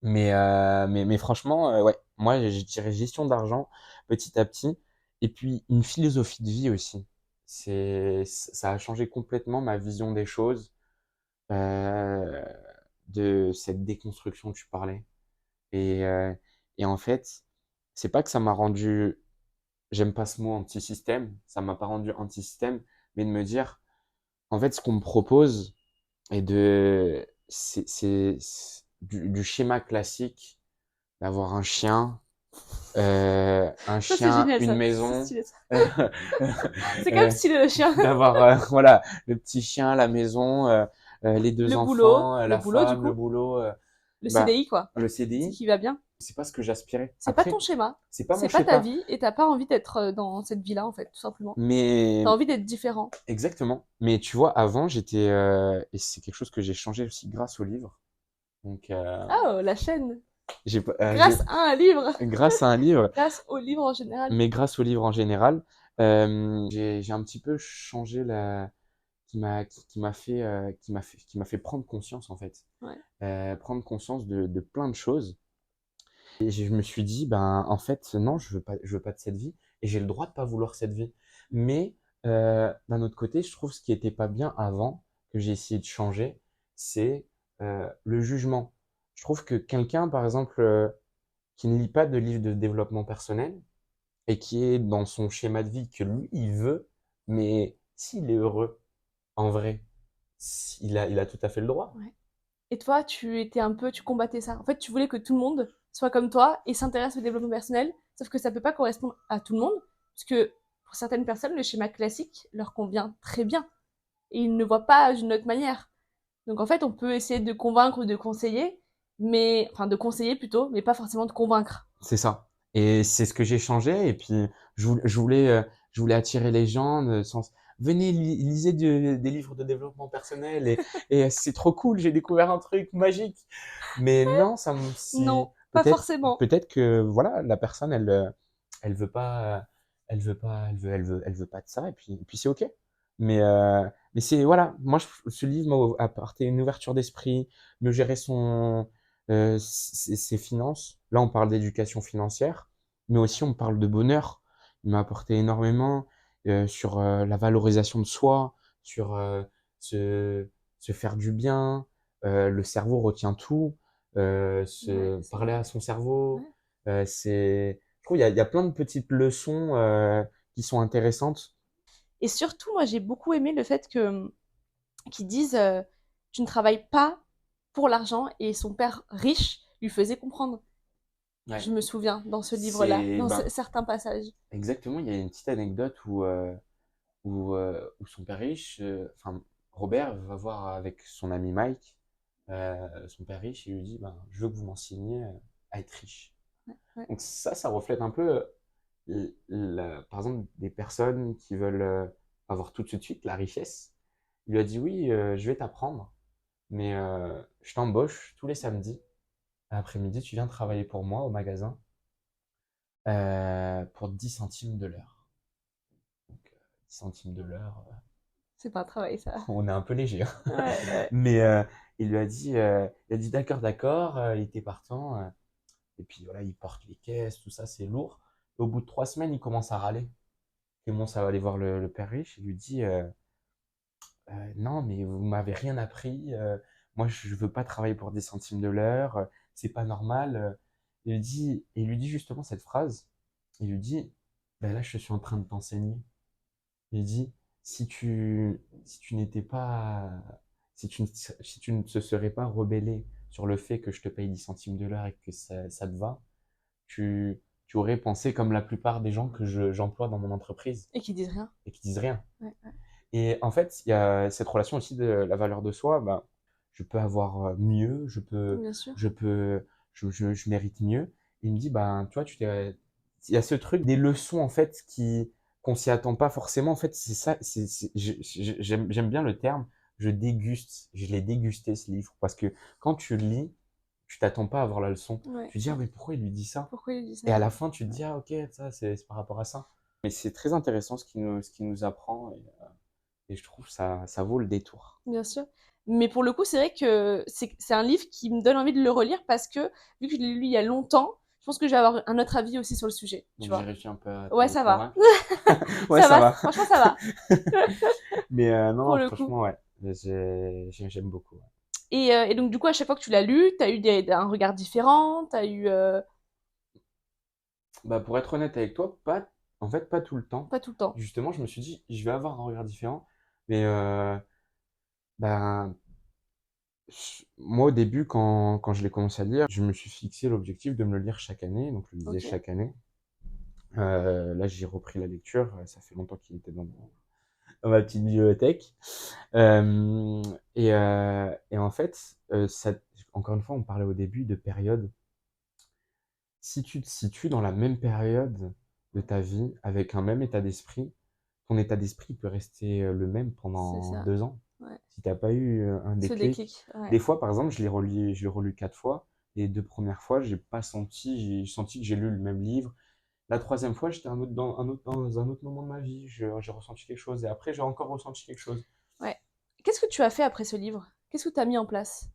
Mais franchement, ouais, moi, je dirais gestion d'argent petit à petit. Et puis, une philosophie de vie aussi. Ça a changé complètement ma vision des choses, euh, de cette déconstruction que tu parlais. Et, euh, et en fait, c'est pas que ça m'a rendu, j'aime pas ce mot anti-système, ça m'a pas rendu anti-système, mais de me dire, en fait, ce qu'on me propose est c'est du schéma classique d'avoir un Ça, c'est chien, génial, une ça. C'est maison, stylé, ça. euh, C'est quand même euh, stylé, le chien. d'avoir voilà le petit chien, la maison, les deux enfants, Le la boulot, du femme, le coup. boulot, Le bah CDI, quoi. le C'est CDI, qui va bien. c'est pas ce que j'aspirais. C'est pas ton Après, schéma. c'est pas mon C'est pas ta schéma, vie et t'as pas envie d'être dans cette vie-là, en fait, tout simplement. mais T'as envie d'être différent. exactement. Mais tu vois, avant, j'étais et c'est quelque chose que j'ai changé aussi grâce au livre. Donc, Oh, la chaîne. j'ai Grâce à un livre. grâce à un livre, Grâce au livre en général. mais grâce au livre en général, j'ai un petit peu changé qui m'a fait prendre conscience en fait, Ouais. prendre conscience de plein de choses. Et je me suis dit, ben en fait non, je veux pas de cette vie et j'ai le droit de pas vouloir cette vie. Mais d'un autre côté, je trouve ce qui était pas bien avant que j'ai essayé de changer, c'est le jugement. Je trouve que quelqu'un, par exemple, qui ne lit pas de livres de développement personnel et qui est dans son schéma de vie que lui il veut, mais s'il est heureux en vrai, il a tout à fait le droit. Ouais. Et toi, tu combattais ça. En fait, tu voulais que tout le monde soit comme toi et s'intéresse au développement personnel, sauf que ça peut pas correspondre à tout le monde, parce que pour certaines personnes, le schéma classique leur convient très bien et ils ne voient pas d'une autre manière. Donc en fait, on peut essayer de convaincre ou de conseiller, mais enfin de conseiller plutôt, mais pas forcément de convaincre. C'est ça. Et c'est ce que j'ai changé. Et puis, je voulais attirer les gens de sens. Venez, lisez des livres de développement personnel et c'est trop cool. J'ai découvert un truc magique. Mais non, Non, pas peut-être, forcément. peut-être que voilà, la personne, elle veut pas, elle veut pas de ça. Et puis c'est ok. Mais c'est voilà, moi, ce livre m'a apporté une ouverture d'esprit, me gérer ses finances. Là, on parle d'éducation financière, mais aussi on parle de bonheur. Il m'a apporté énormément sur la valorisation de soi, sur se, se faire du bien. Le cerveau retient tout. Ouais, Se c'est parler vrai. à son cerveau. Ouais. Je trouve il y a plein de petites leçons qui sont intéressantes. Et surtout, moi, j'ai beaucoup aimé le fait que qu'ils disent tu ne travailles pas pour l'argent et son père riche lui faisait comprendre. Ouais. Je me souviens dans ce livre-là, C'est dans ben certains passages. exactement. Il y a une petite anecdote où son père riche, enfin Robert va voir avec son ami Mike, son père riche, et lui dit ben, je veux que vous m'enseigniez à être riche. Ouais. Donc ça reflète un peu, par exemple, des personnes qui veulent avoir tout de suite la richesse. Il lui a dit oui, je vais t'apprendre, mais je t'embauche tous les samedis. Après-midi, tu viens travailler pour moi au magasin pour 10 centimes de l'heure. Donc 10 centimes de l'heure, C'est pas un travail, ça. on est un peu léger, hein. Ouais, ouais. Mais il lui a il a dit d'accord, d'accord, il était partant. Et puis voilà, il porte les caisses, tout ça, c'est lourd. Et au bout de 3 semaines, il commence à râler. Clément, ça va aller voir le père riche et lui dit non, mais vous m'avez rien appris. Moi, je veux pas travailler pour 10 centimes de l'heure. C'est pas normal. Il lui dit justement cette phrase. Il lui dit ben là, je suis en train de t'enseigner. Il dit, si tu n'étais pas, si tu ne te serais pas rebellé sur le fait que je te paye 10 centimes de l'heure et que ça te va, tu aurais pensé comme la plupart des gens que j'emploie dans mon entreprise Et qu'ils disent rien. et qui disent rien. Ouais, ouais. Et en fait, il y a cette relation aussi de la valeur de soi. Ben, je peux avoir mieux, Bien sûr. je peux, je mérite mieux. Il me dit, ben, tu vois, il y a ce truc des leçons en fait qu'on s'y attend pas forcément. En fait, c'est ça. J'aime bien le terme. Je déguste. Je l'ai dégusté ce livre parce que quand tu le lis, tu t'attends pas à avoir la leçon. Ouais, Tu te dis ah ouais. mais pourquoi il lui dit ça? Pourquoi il dit Et ça? à la fin, tu te Ouais. dis ah ok ça c'est par rapport à ça. Mais c'est très intéressant ce qu'il nous apprend et je trouve ça vaut le détour. Bien sûr. Mais pour le coup, c'est vrai que c'est un livre qui me donne envie de le relire parce que, vu que je l'ai lu il y a longtemps, je pense que je vais avoir un autre avis aussi sur le sujet, tu Donc j'ai vois. réussi un peu à Ouais, te ça va. convaincre. Ouais, Ça ça va, va. franchement, ça va, Mais non, pour non, le coup. franchement, ouais. J'aime beaucoup. Ouais. Et donc, du coup, à chaque fois que tu l'as lu, t'as eu un regard différent, t'as eu... Bah, pour être honnête avec toi, en fait, pas tout le temps. pas tout le temps. Justement, je me suis dit, je vais avoir un regard différent. Mais ben, moi, au début, quand je l'ai commencé à lire, je me suis fixé l'objectif de me le lire chaque année. Donc, je le lisais Ok. chaque année. Là, j'ai repris la lecture. Ça fait longtemps qu'il était dans ma petite bibliothèque. Et en fait, encore une fois, on parlait au début de période. Si tu te situes dans la même période de ta vie, avec un même état d'esprit, ton état d'esprit peut rester le même C'est pendant ça. 2 ans. Ouais. Si t'as pas eu un Ce déclic. déclic. Ouais. Des fois, par exemple, je l'ai relu 4 fois. Les 2 premières fois, j'ai pas senti, j'ai senti que j'ai lu le même livre. La troisième fois, j'étais dans un autre moment de ma vie. J'ai ressenti quelque chose. Et après, j'ai encore ressenti quelque chose. Ouais. Qu'est-ce que tu as fait après ce livre? Qu'est-ce que tu as mis en place?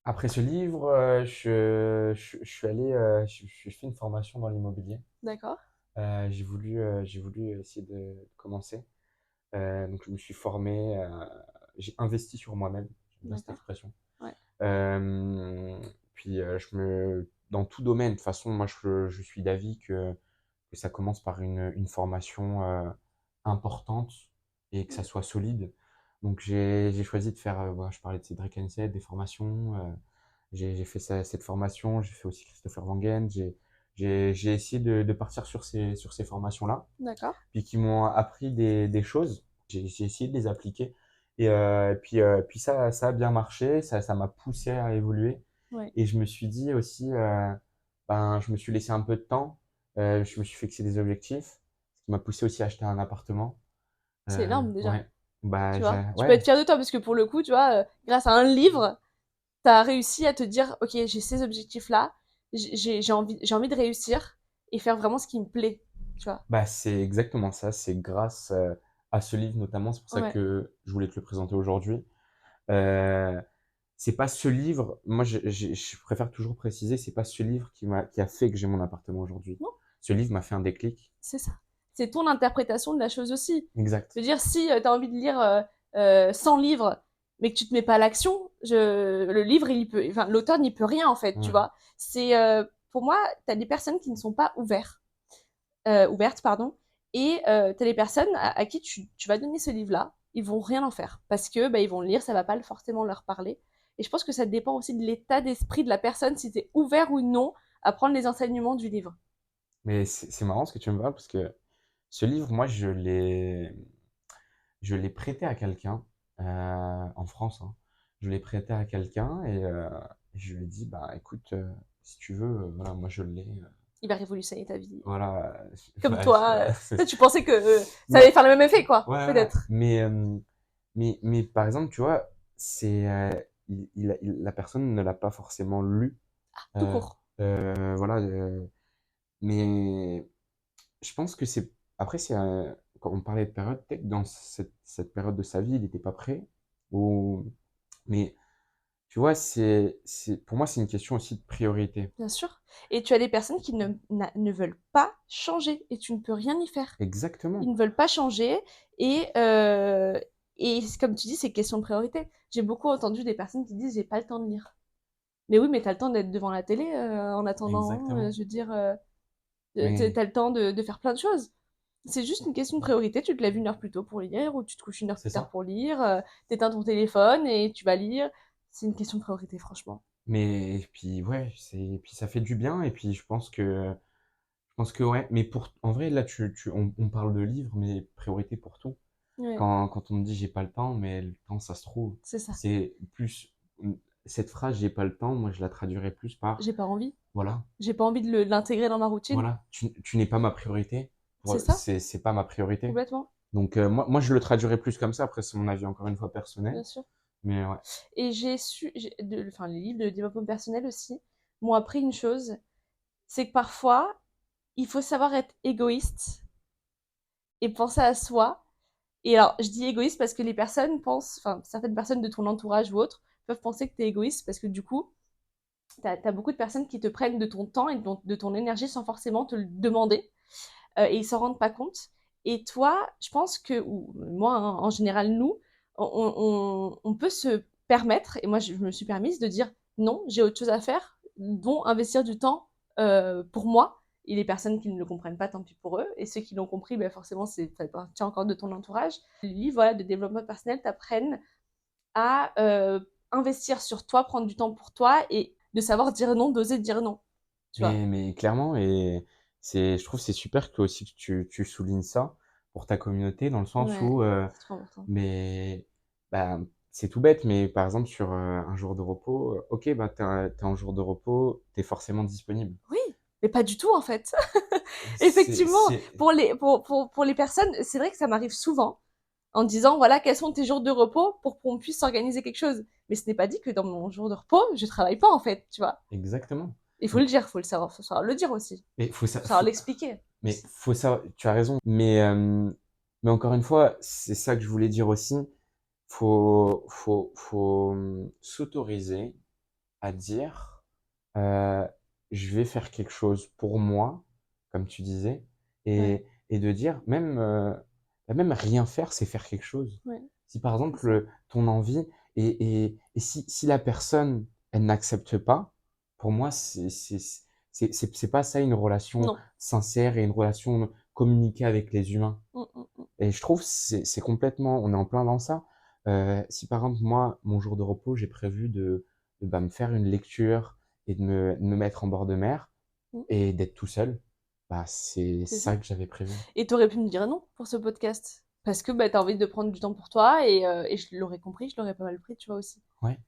Après ce livre, je suis allé, j'ai fait une formation dans l'immobilier. D'accord. J'ai voulu essayer de commencer. Donc, je me suis formé, j'ai investi sur moi-même. J'aime bien cette D'accord. expression. Ouais. Euh, Puis, dans tout domaine, de toute façon, moi, je suis d'avis que ça commence par une formation importante et que ça Ouais. soit solide. Donc, j'ai choisi de faire, voilà, je parlais de Cédric Ansel, des formations. J'ai fait cette formation, j'ai fait aussi Christopher Wangen. J'ai essayé de partir sur ces formations-là, D'accord. puis qui m'ont appris des choses. J'ai essayé de les appliquer. Et puis ça a bien marché, ça m'a poussé à évoluer. Ouais. Et je me suis dit aussi, ben, je me suis laissé un peu de temps, je me suis fixé des objectifs, ce qui m'a poussé aussi à acheter un appartement. C'est énorme déjà. Ouais, bah, Tu vois? Tu peux ouais, être fier de toi parce que pour le coup, tu vois, grâce à un livre, tu as réussi à te dire, ok, j'ai ces objectifs-là, j'ai envie de réussir et faire vraiment ce qui me plaît. Tu vois? bah, c'est exactement ça. C'est grâce à ce livre notamment, c'est pour ça Ouais. que je voulais te le présenter aujourd'hui. Euh, c'est pas ce livre, moi je préfère toujours préciser, c'est pas ce livre qui a fait que j'ai mon appartement aujourd'hui. Non, Ce livre m'a fait un déclic. c'est ça. C'est ton interprétation de la chose aussi. Exact. Je veux dire, si tu as envie de lire 100 livres, mais que tu te mets pas à l'action, le livre, enfin, l'auteur n'y peut rien en fait, tu Ouais. vois. C'est pour moi, tu as des personnes qui ne sont pas ouvertes, pardon, et tu as des personnes à qui tu vas donner ce livre-là, ils vont rien en faire parce que bah, ils vont le lire, ça va pas forcément leur parler. Et je pense que ça dépend aussi de l'état d'esprit de la personne, si tu es ouvert ou non à prendre les enseignements du livre. Mais c'est marrant ce que tu me parles parce que ce livre, moi, je l'ai prêté à quelqu'un en France. Hein. Je l'ai prêté à quelqu'un et je lui ai dit, bah écoute, si tu veux, voilà, moi je l'ai. Il va révolutionner ta vie. Voilà, Comme bah, toi, c'est- toi tu pensais que ça mais allait faire le même effet, quoi, ouais, voilà. peut-être. Mais par exemple, tu vois, la personne ne l'a pas forcément lu. Tout Euh, court. voilà. Mais je pense que c'est. Après, quand on parlait de période, peut-être que dans cette période de sa vie, il n'était pas prêt. Ou... Mais tu vois, pour moi, c'est une question aussi de priorité. Bien sûr. Et tu as des personnes qui ne veulent pas changer et tu ne peux rien y faire. Ils Exactement. ne veulent pas changer et, comme tu dis, c'est question de priorité. J'ai beaucoup entendu des personnes qui disent j'ai pas le temps de lire. Mais oui, mais t'as le temps d'être devant la télé en attendant, hein, Exactement. je veux dire, Mais t'as le temps de faire plein de choses. C'est juste une question de priorité. Tu te lèves une heure plus tôt pour lire ou tu te couches une heure c'est plus tard ça. pour lire. T'éteins ton téléphone et tu vas lire. C'est une question de priorité, franchement. Mais puis, ouais, puis ça fait du bien. Et puis, je pense que ouais. Mais en vrai, là, on parle de livres, mais priorité pour tout. Ouais, Quand on me dit j'ai pas le temps, mais le temps, ça se trouve. c'est ça. C'est plus. Cette phrase, j'ai pas le temps, moi, je la traduirais plus par J'ai pas envie. voilà, J'ai pas envie de l'intégrer dans ma routine. voilà, tu n'es pas ma priorité. C'est ça, C'est pas ma priorité. complètement, Donc, moi, je le traduirais plus comme ça. Après, c'est mon avis encore une fois personnel. bien sûr. Mais ouais, Et enfin, les livres de développement personnel aussi m'ont appris une chose, c'est que parfois, il faut savoir être égoïste et penser à soi. Et alors, je dis égoïste parce que les personnes pensent, enfin, certaines personnes de ton entourage ou autres peuvent penser que t'es égoïste parce que du coup, t'as beaucoup de personnes qui te prennent de ton temps et de ton énergie sans forcément te le demander, et ils s'en rendent pas compte. Et toi, je pense que, ou moi, hein, en général, nous, on peut se permettre, et moi je me suis permise de dire non, j'ai autre chose à faire, dont investir du temps pour moi. Et les personnes qui ne le comprennent pas, tant pis pour eux. Et ceux qui l'ont compris, ben forcément, ça appartient encore de ton entourage. Les livres, voilà, de développement personnel t'apprennent à investir sur toi, prendre du temps pour toi et de savoir dire non, d'oser dire non. Tu vois? Mais clairement, et je trouve que c'est super que aussi que tu soulignes ça pour ta communauté, dans le sens Ouais, où, c'est trop important. mais, bah, c'est tout bête, mais par exemple, sur un jour de repos, ok, bah, t'es en jour de repos, t'es forcément disponible. Oui, mais pas du tout en fait. C'est, Effectivement, c'est, pour les personnes, c'est vrai que ça m'arrive souvent en disant voilà quels sont tes jours de repos pour qu'on puisse organiser quelque chose. Mais ce n'est pas dit que dans mon jour de repos, je travaille pas en fait, tu vois. exactement. Il faut le Donc, dire, faut savoir le dire aussi, mais faut savoir l'expliquer. mais faut ça, tu as raison. Mais encore une fois, c'est ça que je voulais dire aussi. Faut s'autoriser à dire, je vais faire quelque chose pour moi, comme tu disais, Ouais, et de dire, même rien faire, c'est faire quelque chose. ouais, Si par c'est ça. exemple, ton envie, et si la personne, elle n'accepte pas, pour moi, c'est pas ça une relation Non. sincère et une relation communiquée avec les humains. Mm, mm, mm. Et je trouve c'est complètement, on est en plein dans ça. Si par exemple moi, mon jour de repos, j'ai prévu bah, me faire une lecture et de me mettre en bord de mer Mm. et d'être tout seul, bah c'est C'est ça. ça que j'avais prévu. Et t'aurais pu me dire non pour ce podcast. Parce que bah, t'as envie de prendre du temps pour toi et je l'aurais compris, je l'aurais pas mal pris, tu vois aussi. Ouais,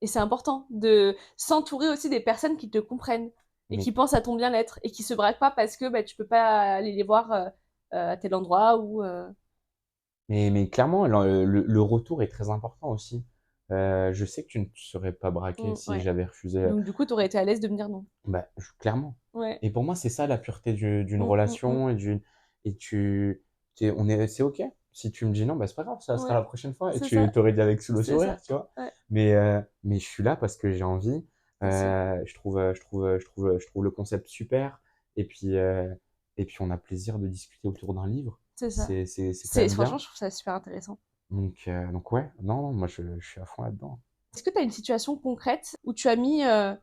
Et c'est important de s'entourer aussi des personnes qui te comprennent et mais qui pensent à ton bien-être et qui se braquent pas parce que bah, tu peux pas aller les voir à tel endroit ou. mais clairement, le retour est très important aussi. Je sais que tu ne te serais pas braqué si Ouais. j'avais refusé. Donc du coup, t'aurais été à l'aise de me dire non. Bah, clairement. Ouais. Et pour moi, c'est ça la pureté d'une Mm. relation et c'est ok. Si tu me dis non, bah c'est pas grave, ça sera Ouais, la prochaine fois. Et c'est tu ça, t'aurais dit avec sous le c'est sourire, ça. tu vois. Ouais, Mais je suis là parce que j'ai envie. bien sûr, Je trouve le concept super. Et puis, euh, et puis on a plaisir de discuter autour d'un livre. c'est ça. C'est quand même Franchement, bien. je trouve ça super intéressant. Donc ouais, non, moi je suis à fond là-dedans. Est-ce que tu as une situation concrète où tu as mis un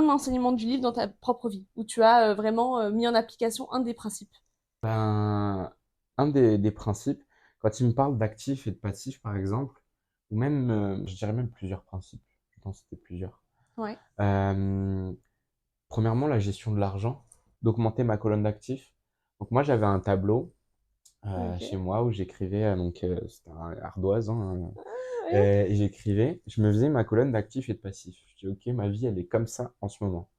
enseignement du livre dans ta propre vie, où tu as vraiment mis en application un des principes? Ben, un des principes, quand il me parle d'actif et de passif, par exemple, ou même, je dirais même plusieurs principes, je pense que c'était plusieurs. Ouais, Euh, Premièrement, la gestion de l'argent, d'augmenter ma colonne d'actifs. Donc moi, j'avais un tableau chez ok. moi où j'écrivais, c'était un ardoise, hein, Ouais, et j'écrivais, je me faisais ma colonne d'actifs et de passifs. Je dis, ok, ma vie, elle est comme ça en ce moment.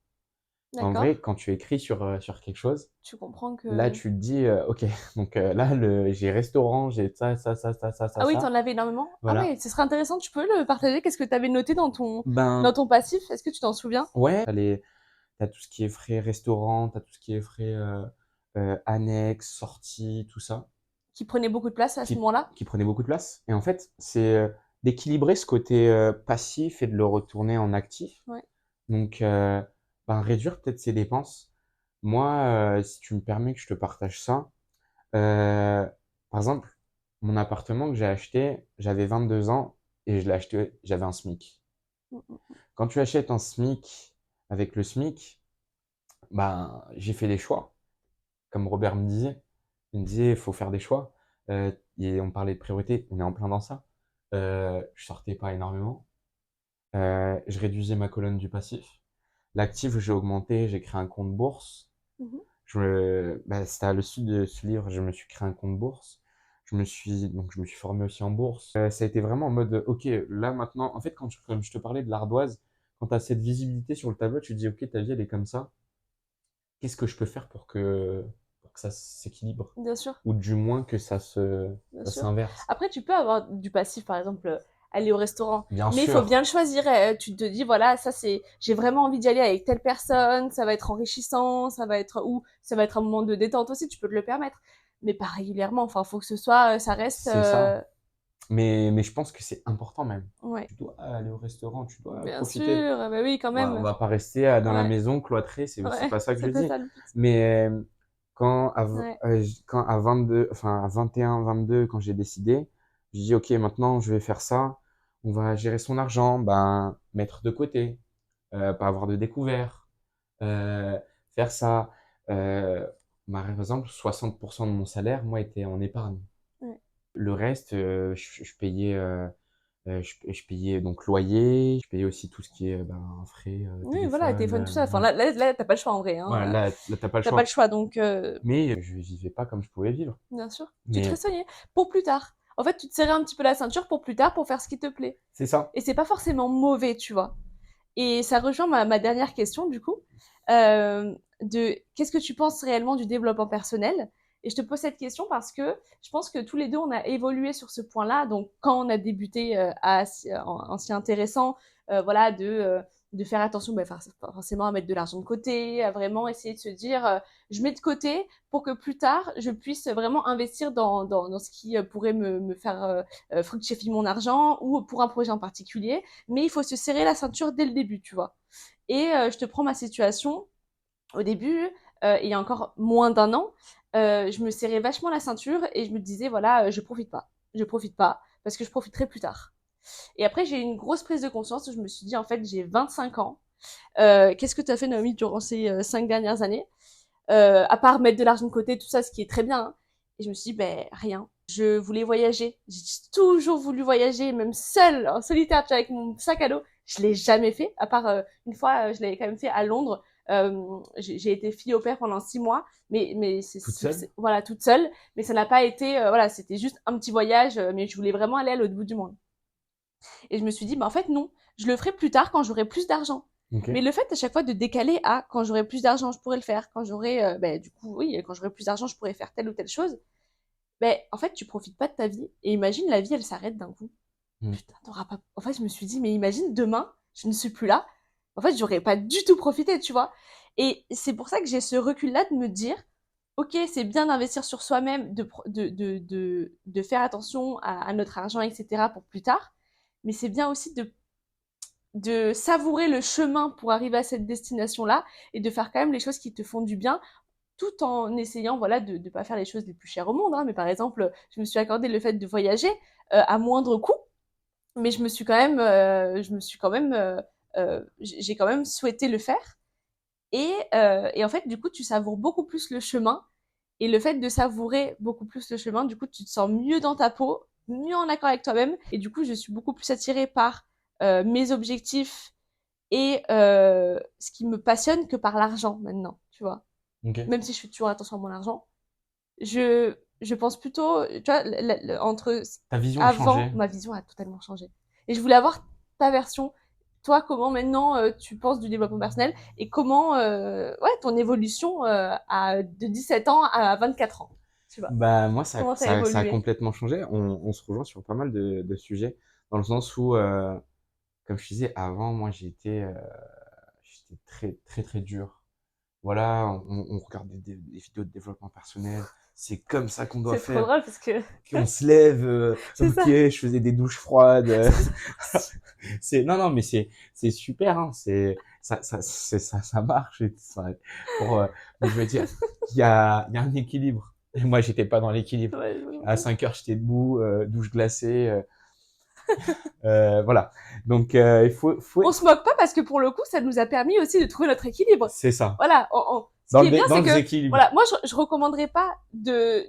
En d'accord. vrai, quand tu écris sur quelque chose, Tu comprends là, que. tu te dis, ok, donc là, j'ai restaurant, j'ai Ah oui, ça. t'en avais énormément. Ah Voilà. ouais, ce serait intéressant, tu peux le partager? Qu'est-ce que tu avais noté dans Ben, ton passif? Est-ce que tu t'en souviens? ouais, t'as tout ce qui est frais restaurant, t'as tout ce qui est frais annexes, sorties, tout ça, Qui prenait beaucoup de place à ce qui, moment-là? qui prenait beaucoup de place. Et en fait, c'est d'équilibrer ce côté passif et de le retourner en actif. Ouais, Donc, ben, réduire peut-être ses dépenses. Moi, si tu me permets que je te partage ça, Euh, par exemple, mon appartement que j'ai acheté, j'avais 22 ans et je l'ai acheté, j'avais un SMIC. mm, mm, Quand tu achètes un SMIC avec le SMIC, ben, j'ai fait des choix. Comme Robert me disait, il me disait, il faut faire des choix. Et on parlait de priorité, on est en plein dans ça. Je sortais pas énormément. Je réduisais ma colonne du passif. L'actif, j'ai augmenté, j'ai créé un compte bourse. mhm. Bah, c'était à l'issue de ce livre, je me suis créé un compte bourse. Je me suis formé aussi en bourse. Ça a été vraiment en mode, ok, là maintenant, en fait, comme je te parlais de l'ardoise, quand tu as cette visibilité sur le tableau, tu te dis, ok, ta vie, elle est comme ça. Qu'est-ce que je peux faire pour que ça s'équilibre? Bien sûr. Ou du moins que Bien ça sûr. s'inverse. Après, tu peux avoir du passif, par exemple, aller au restaurant. Bien Mais il faut bien sûr, le choisir. Tu te dis, voilà, ça c'est, j'ai vraiment envie d'y aller avec telle personne, ça va être enrichissant, ça va être un moment de détente aussi, tu peux te le permettre. Mais pas régulièrement. Enfin, faut que ce soit, ça reste c'est ça. Mais je pense que c'est important même. Ouais. Tu dois aller au restaurant, tu dois Bien profiter. sûr, bah oui, quand On même. va pas rester dans la Ouais, maison cloîtré, c'est ouais, pas ça que je c'est pas dis. ça le but. Mais Ouais. quand à 22, enfin à 21, 22, quand j'ai décidé, j'ai dit ok, maintenant je vais faire ça. On va gérer son argent, ben mettre de côté, pas avoir de découvert, euh, faire ça. Euh, Par exemple, 60% de mon salaire, moi, était en épargne. Ouais. Le reste, je payais, je payais donc loyer, je payais aussi tout ce qui est frais, Oui, voilà, téléphone. téléphone, tout ça. Enfin, là, t'as pas le choix en vrai, Voilà, hein. là, t'as pas le T'as pas le choix. choix, donc Mais je vivais pas comme je pouvais vivre. bien sûr. Tu te Mais restreignais pour plus tard. En fait, tu te serrais un petit peu la ceinture pour plus tard, pour faire ce qui te plaît. c'est ça. Et c'est pas forcément mauvais, tu vois. Et ça rejoint ma dernière question, du coup, de qu'est-ce que tu penses réellement du développement personnel? Et je te pose cette question parce que je pense que tous les deux, on a évolué sur ce point-là. Donc, quand on a débuté en s'y intéressant, voilà, de faire attention, bah, forcément à mettre de l'argent de côté, à vraiment essayer de se dire, je mets de côté pour que plus tard, je puisse vraiment investir dans ce qui pourrait me faire fructifier mon argent ou pour un projet en particulier. Mais il faut se serrer la ceinture dès le début, tu vois. Et je te prends ma situation. Au début, il y a encore moins d'un an, je me serrais vachement la ceinture et je me disais, voilà, je profite pas. Je profite pas parce que je profiterai plus tard. Et après, j'ai eu une grosse prise de conscience où je me suis dit, en fait, j'ai 25 ans. Qu'est-ce que tu as fait, Naomi, durant ces 5 dernières années? À part mettre de l'argent de côté, tout ça, ce qui est très bien. Hein. Et je me suis dit, ben, rien. Je voulais voyager. J'ai toujours voulu voyager, même seule, en solitaire, tu vois, avec mon sac à dos. Je l'ai jamais fait, à part une fois, je l'avais quand même fait à Londres. J'ai été fille au père pendant 6 mois, mais Toute seule? voilà, toute seule. Mais ça n'a pas été, voilà, c'était juste un petit voyage, mais je voulais vraiment aller à l'autre bout du monde. Et je me suis dit, bah en fait non, je le ferai plus tard quand j'aurai plus d'argent. Ok. Mais le fait à chaque fois de décaler à quand j'aurai plus d'argent, je pourrais le faire. Quand j'aurai, du coup, oui, quand j'aurai plus d'argent, je pourrais faire telle ou telle chose. Ben, en fait, tu profites pas de ta vie. Et imagine, la vie, elle s'arrête d'un coup. Mm. Putain, t'auras pas. En fait, je me suis dit, mais imagine, demain, je ne suis plus là. En fait, j'aurais pas du tout profité, tu vois. Et c'est pour ça que j'ai ce recul-là de me dire, ok, c'est bien d'investir sur soi-même, de faire attention à notre argent, etc. pour plus tard. Mais c'est bien aussi de savourer le chemin pour arriver à cette destination-là et de faire quand même les choses qui te font du bien tout en essayant voilà de ne pas faire les choses les plus chères au monde. Hein. Mais par exemple, je me suis accordé le fait de voyager à moindre coût, mais j'ai quand même souhaité le faire. Et en fait, du coup, tu savoures beaucoup plus le chemin. Et le fait de savourer beaucoup plus le chemin, du coup, tu te sens mieux dans ta peau, mieux en accord avec toi-même. Et du coup, je suis beaucoup plus attirée par mes objectifs et ce qui me passionne que par l'argent maintenant, tu vois. Ok. Même si je fais toujours attention à mon argent, je pense plutôt, tu vois, entre Ta vision a avant, changé. ma vision a totalement changé. Et je voulais avoir ta version. Toi, comment maintenant tu penses du développement personnel et comment, ouais, ton évolution de 17 ans à 24 ans, tu vois. Bah, moi, Comment ça a ça a évolué? complètement changé. On se rejoint sur pas mal de sujets, dans le sens où, comme je disais avant, moi, j'étais très, très, très dur. Voilà, on regardait des vidéos de développement personnel. C'est comme ça qu'on doit C'est trop faire. drôle parce que Qu'on se lève, c'est ok, ça. je faisais des douches froides. C'est ça aussi. Non, non, mais c'est super, hein. Ça marche. Pour, mais je veux dire, il y a un équilibre. Et moi, j'étais pas dans l'équilibre. Ouais, je À comprends. 5 heures, j'étais debout, douche glacée, voilà. Donc, On se moque pas parce que pour le coup, ça nous a permis aussi de trouver notre équilibre. c'est ça. Voilà. Ce qui est bien, Dans c'est le que déséquilibre. voilà, moi, je recommanderais pas de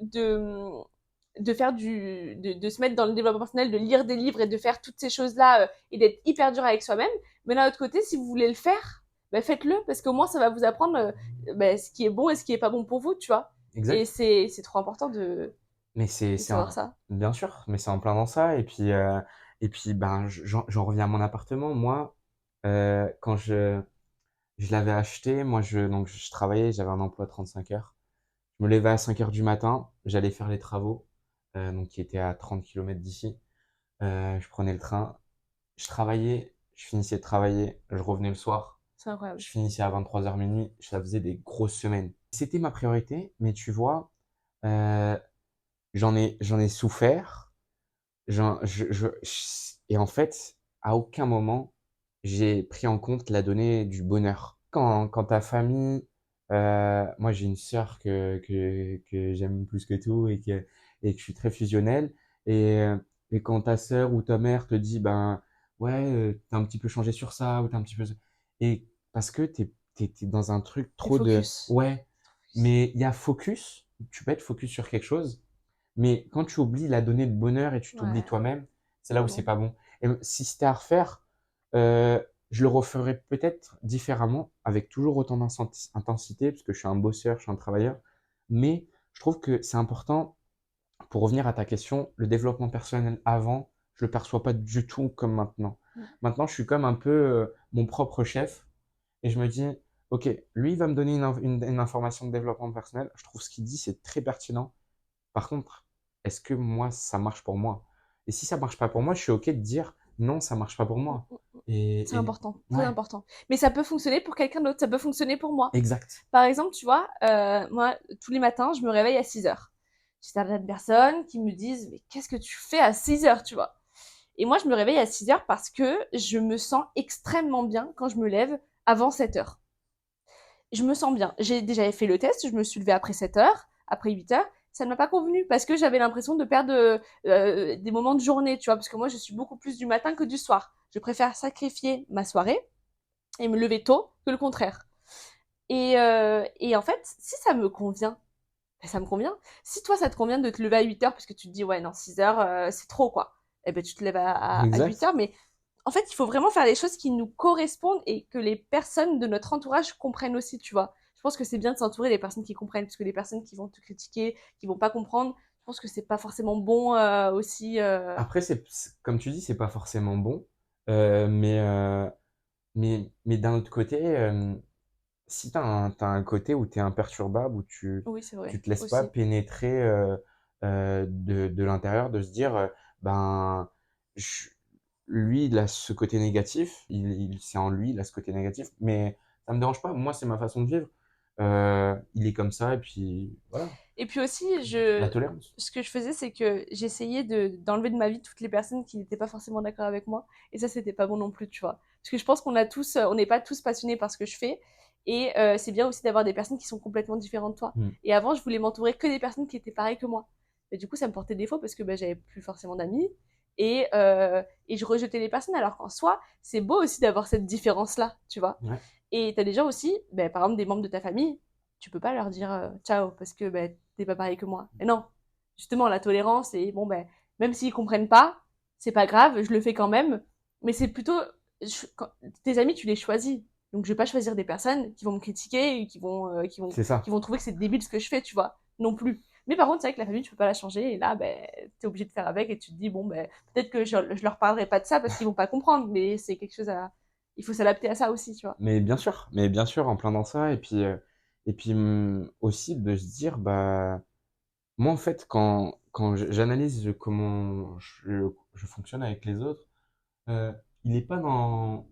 faire de se mettre dans le développement personnel, de lire des livres et de faire toutes ces choses-là et d'être hyper dur avec soi-même. Mais d'un autre côté, si vous voulez le faire, bah, faites-le parce qu'au moins ça va vous apprendre bah, ce qui est bon et ce qui est pas bon pour vous, tu vois. Et Exact. c'est trop important Mais de savoir ça. bien sûr, mais c'est en plein dans ça. Et puis, ben, j'en reviens à mon appartement. Moi, quand je l'avais acheté, moi, donc, je travaillais, j'avais un emploi de 35 heures. Je me levais à 5 heures du matin, j'allais faire les travaux, donc, qui étaient à 30 kilomètres d'ici. Je prenais le train, je travaillais, je finissais de travailler, je revenais le soir, C'est incroyable. je finissais à 23 heures minuit, ça faisait des grosses semaines. C'était ma priorité, mais tu vois, euh, j'en ai souffert. Et en fait, à aucun moment, j'ai pris en compte la donnée du bonheur. Quand ta famille, moi j'ai une sœur que j'aime plus que tout et que je suis très fusionnel. Et quand ta sœur ou ta mère te dit, ben ouais, t'as un petit peu changé sur ça, ou t'as un petit peu. Et parce que t'es dans un truc T'es trop de. focus. Ouais, mais il y a focus, tu peux être focus sur quelque chose, mais quand tu oublies la donnée de bonheur et tu t'oublies Ouais, toi-même, c'est c'est là pas où c'est bon. pas bon. Et si c'était à refaire, je le referais peut-être différemment, avec toujours autant d'intensité, parce que je suis un bosseur, je suis un travailleur. Mais je trouve que c'est important, pour revenir à ta question, le développement personnel avant, je le perçois pas du tout comme maintenant. Mm. Maintenant, je suis comme un peu mon propre chef, et je me dis, ok, lui, il va me donner une information de développement personnel. Je trouve ce qu'il dit, c'est très pertinent. Par contre, est-ce que moi, ça marche pour moi? Et si ça marche pas pour moi, je suis OK de dire non, ça marche pas pour Mm, moi. mm, mm. C'est Et important, très ouais, important. Mais ça peut fonctionner pour quelqu'un d'autre, ça peut fonctionner pour moi. exact. Par exemple, tu vois, moi, tous les matins, je me réveille à 6 heures. J'ai certaines personnes qui me disent, mais qu'est-ce que tu fais à 6 heures, tu vois? Et moi, je me réveille à 6 heures parce que je me sens extrêmement bien quand je me lève avant 7 heures. Je me sens bien. J'ai déjà fait le test, je me suis levée après 7 heures, après 8 heures. Ça ne m'a pas convenu parce que j'avais l'impression de perdre des moments de journée, tu vois, parce que moi, je suis beaucoup plus du matin que du soir. Je préfère sacrifier ma soirée et me lever tôt que le contraire. Et en fait, si ça me convient, ben, ça me convient. Si toi, ça te convient de te lever à 8 heures parce que tu te dis, ouais, non, 6 heures, c'est trop, quoi. Eh ben, tu te lèves à 8 Exact. heures. Mais en fait, il faut vraiment faire les choses qui nous correspondent et que les personnes de notre entourage comprennent aussi, tu vois. Je pense que c'est bien de s'entourer des personnes qui comprennent, parce que les personnes qui vont te critiquer, qui vont pas comprendre, je pense que c'est pas forcément bon aussi. Après, comme tu dis, c'est pas forcément bon. Mais d'un autre côté, si t'as un côté où tu es imperturbable, où Oui, c'est tu vrai, te laisses pas aussi. pénétrer de l'intérieur, de se dire, ben, je- lui, il a ce côté négatif, c'est en lui, il a ce côté négatif, mais ça me dérange pas. Moi, c'est ma façon de vivre. Il est comme ça, et puis voilà, Et puis aussi, la tolérance. ce que je faisais, c'est que j'essayais d'enlever de ma vie toutes les personnes qui n'étaient pas forcément d'accord avec moi. Et ça, c'était pas bon non plus, tu vois. Parce que je pense qu'on a tous, on n'est pas tous passionnés par ce que je fais. Et c'est bien aussi d'avoir des personnes qui sont complètement différentes de toi. Mm. Et avant, je voulais m'entourer que des personnes qui étaient pareilles que moi. Et du coup, ça me portait défaut parce que bah, j'avais plus forcément d'amis. Et je rejetais les personnes. Alors qu'en soi, c'est beau aussi d'avoir cette différence-là, tu vois. Ouais. Et t'as des gens aussi, bah, par exemple des membres de ta famille, tu peux pas leur dire ciao parce que bah, t'es pas pareil que moi. Et non, justement, la tolérance, et bon, ben, même s'ils comprennent pas, c'est pas grave, je le fais quand même. Mais c'est plutôt, tes amis, tu les choisis. Donc, je vais pas choisir des personnes qui vont me critiquer et C'est ça. qui vont trouver que c'est débile ce que je fais, tu vois. Non plus. Mais par contre, c'est vrai que la famille, tu peux pas la changer. Et là, ben, t'es obligé de faire avec et tu te dis, bon, ben, peut-être que je leur parlerai pas de ça parce qu'ils vont pas comprendre. Mais c'est quelque chose à, il faut s'adapter à ça aussi, tu vois. Mais bien sûr, en plein dans ça. Et puis aussi de se dire, bah, moi, en fait, quand j'analyse comment je fonctionne avec les autres, euh, il est pas enfin,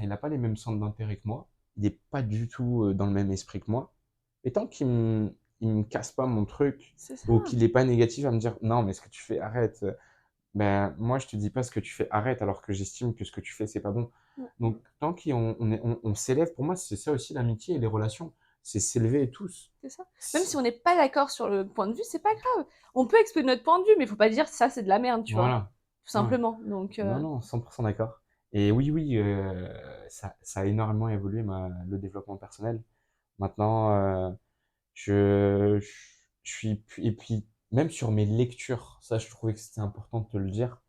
il n'a pas les mêmes centres d'intérêt que moi. Il n'est pas du tout dans le même esprit que moi. Et tant il me casse pas mon truc, C'est ça. ou qu'il n'est pas négatif à me dire, non, mais ce que tu fais, arrête. Ben, moi, je te dis pas ce que tu fais, arrête, alors que j'estime que ce que tu fais, c'est pas bon. Donc, tant on s'élève, pour moi, c'est ça aussi l'amitié et les relations. C'est s'élever tous. C'est ça. Même si C'est- on n'est pas d'accord sur le point de vue, c'est pas grave. On peut exposer notre point de vue, mais il faut pas dire ça c'est de la merde, tu vois. Voilà. Tout Ouais. simplement. Donc, Non, non, 100% d'accord. Et oui, oui, ça a énormément évolué, le développement personnel. Maintenant, je suis, et puis, même sur mes lectures, ça, je trouvais que c'était important de te le dire.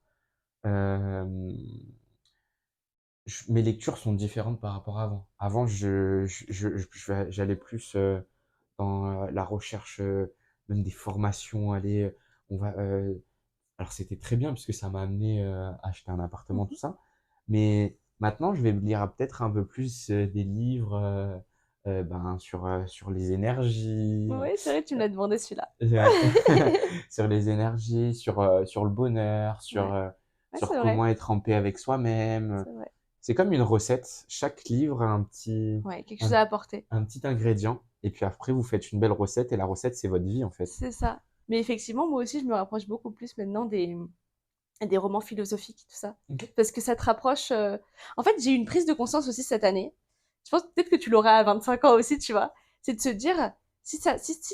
euh, mes lectures sont différentes par rapport à avant. Avant, j'allais plus dans la recherche, même des formations, aller, on va, alors c'était très bien parce que ça m'a amené à acheter un appartement, tout mhm. ça. Mais maintenant, je vais lire peut-être un peu plus des livres ben, sur les énergies, Ouais, c'est vrai, tu me l'as demandé celui-là. ouais. Sur les énergies, sur le bonheur, Ouais, ouais sur c'est vrai. comment être en paix avec soi-même. C'est vrai. C'est comme une recette. Chaque livre a Ouais, quelque chose un, à apporter. un petit ingrédient. Et puis après, vous faites une belle recette. Et la recette, c'est votre vie, en fait. C'est ça. Mais effectivement, moi aussi, je me rapproche beaucoup plus maintenant des romans philosophiques, tout ça. Ok. Parce que ça te rapproche. En fait, j'ai eu une prise de conscience aussi cette année. Je pense peut-être que tu l'auras à 25 ans aussi, tu vois. C'est de se dire, si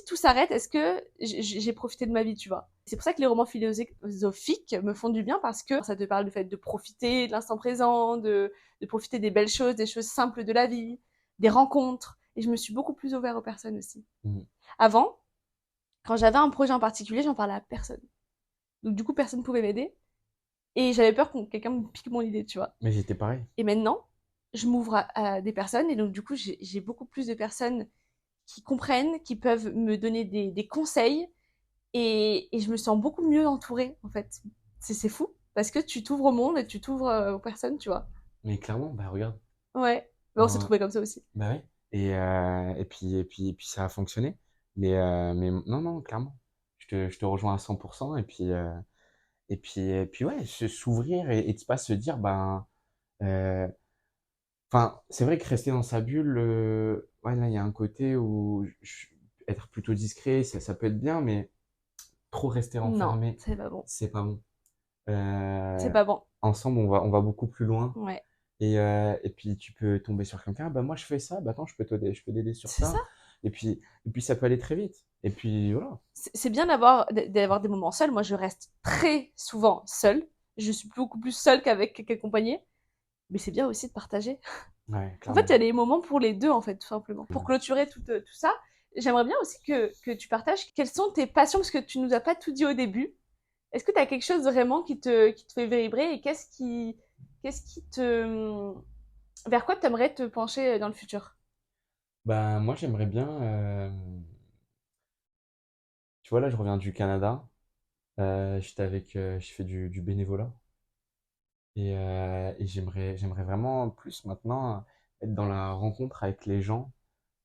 tout s'arrête, est-ce que j'ai profité de ma vie, tu vois. C'est pour ça que les romans philosophiques me font du bien parce que ça te parle du fait de profiter de l'instant présent, de profiter des belles choses, des choses simples de la vie, des rencontres. Et je me suis beaucoup plus ouverte aux personnes aussi. Mhm. Avant, quand j'avais un projet en particulier, j'en parlais à personne. Donc du coup, personne ne pouvait m'aider. Et j'avais peur que quelqu'un me pique mon idée, tu vois. Mais j'étais pareil. Et maintenant, je m'ouvre à des personnes. Et donc du coup, j'ai beaucoup plus de personnes qui comprennent, qui peuvent me donner des conseils. Et je me sens beaucoup mieux entourée, en fait. C'est fou. Parce que tu t'ouvres au monde et tu t'ouvres aux personnes, tu vois. Mais clairement, bah regarde. Ouais. Mais on s'est Enfin, trouvé comme ça aussi. bah ouais. Et puis ça a fonctionné. Mais non, non, clairement. Je te rejoins à 100%. Et puis ouais, s'ouvrir et de pas se dire, ben, euh, enfin, c'est vrai que rester dans sa bulle, ouais, là, il y a un côté où être plutôt discret, ça peut être bien, mais trop rester Non, enfermé, c'est pas bon. c'est pas bon. C'est Euh, pas bon. ensemble, on va beaucoup plus loin. Ouais. Et puis, tu peux tomber sur quelqu'un, bah, moi, je fais ça, bah, attends, je peux t'aider sur C'est ça. ça. Et puis, ça peut aller très vite. Et puis, voilà. C'est bien d'avoir des moments seuls. Moi, je reste très souvent seule. Je suis beaucoup plus seule qu'avec quelqu'un accompagné. Mais c'est bien aussi de partager. Ouais, En fait, il clairement. y a des moments pour les deux, en fait, tout simplement. Pour Ouais. clôturer tout ça, j'aimerais bien aussi que tu partages quelles sont tes passions, parce que tu nous as pas tout dit au début. Est-ce que tu as quelque chose vraiment qui te fait vibrer et qu'est-ce qui te... Vers quoi tu aimerais te pencher dans le futur? Bah, moi, j'aimerais bien. Tu vois, là, je reviens du Canada. Je fais du bénévolat. Et j'aimerais vraiment plus maintenant être dans la rencontre avec les gens,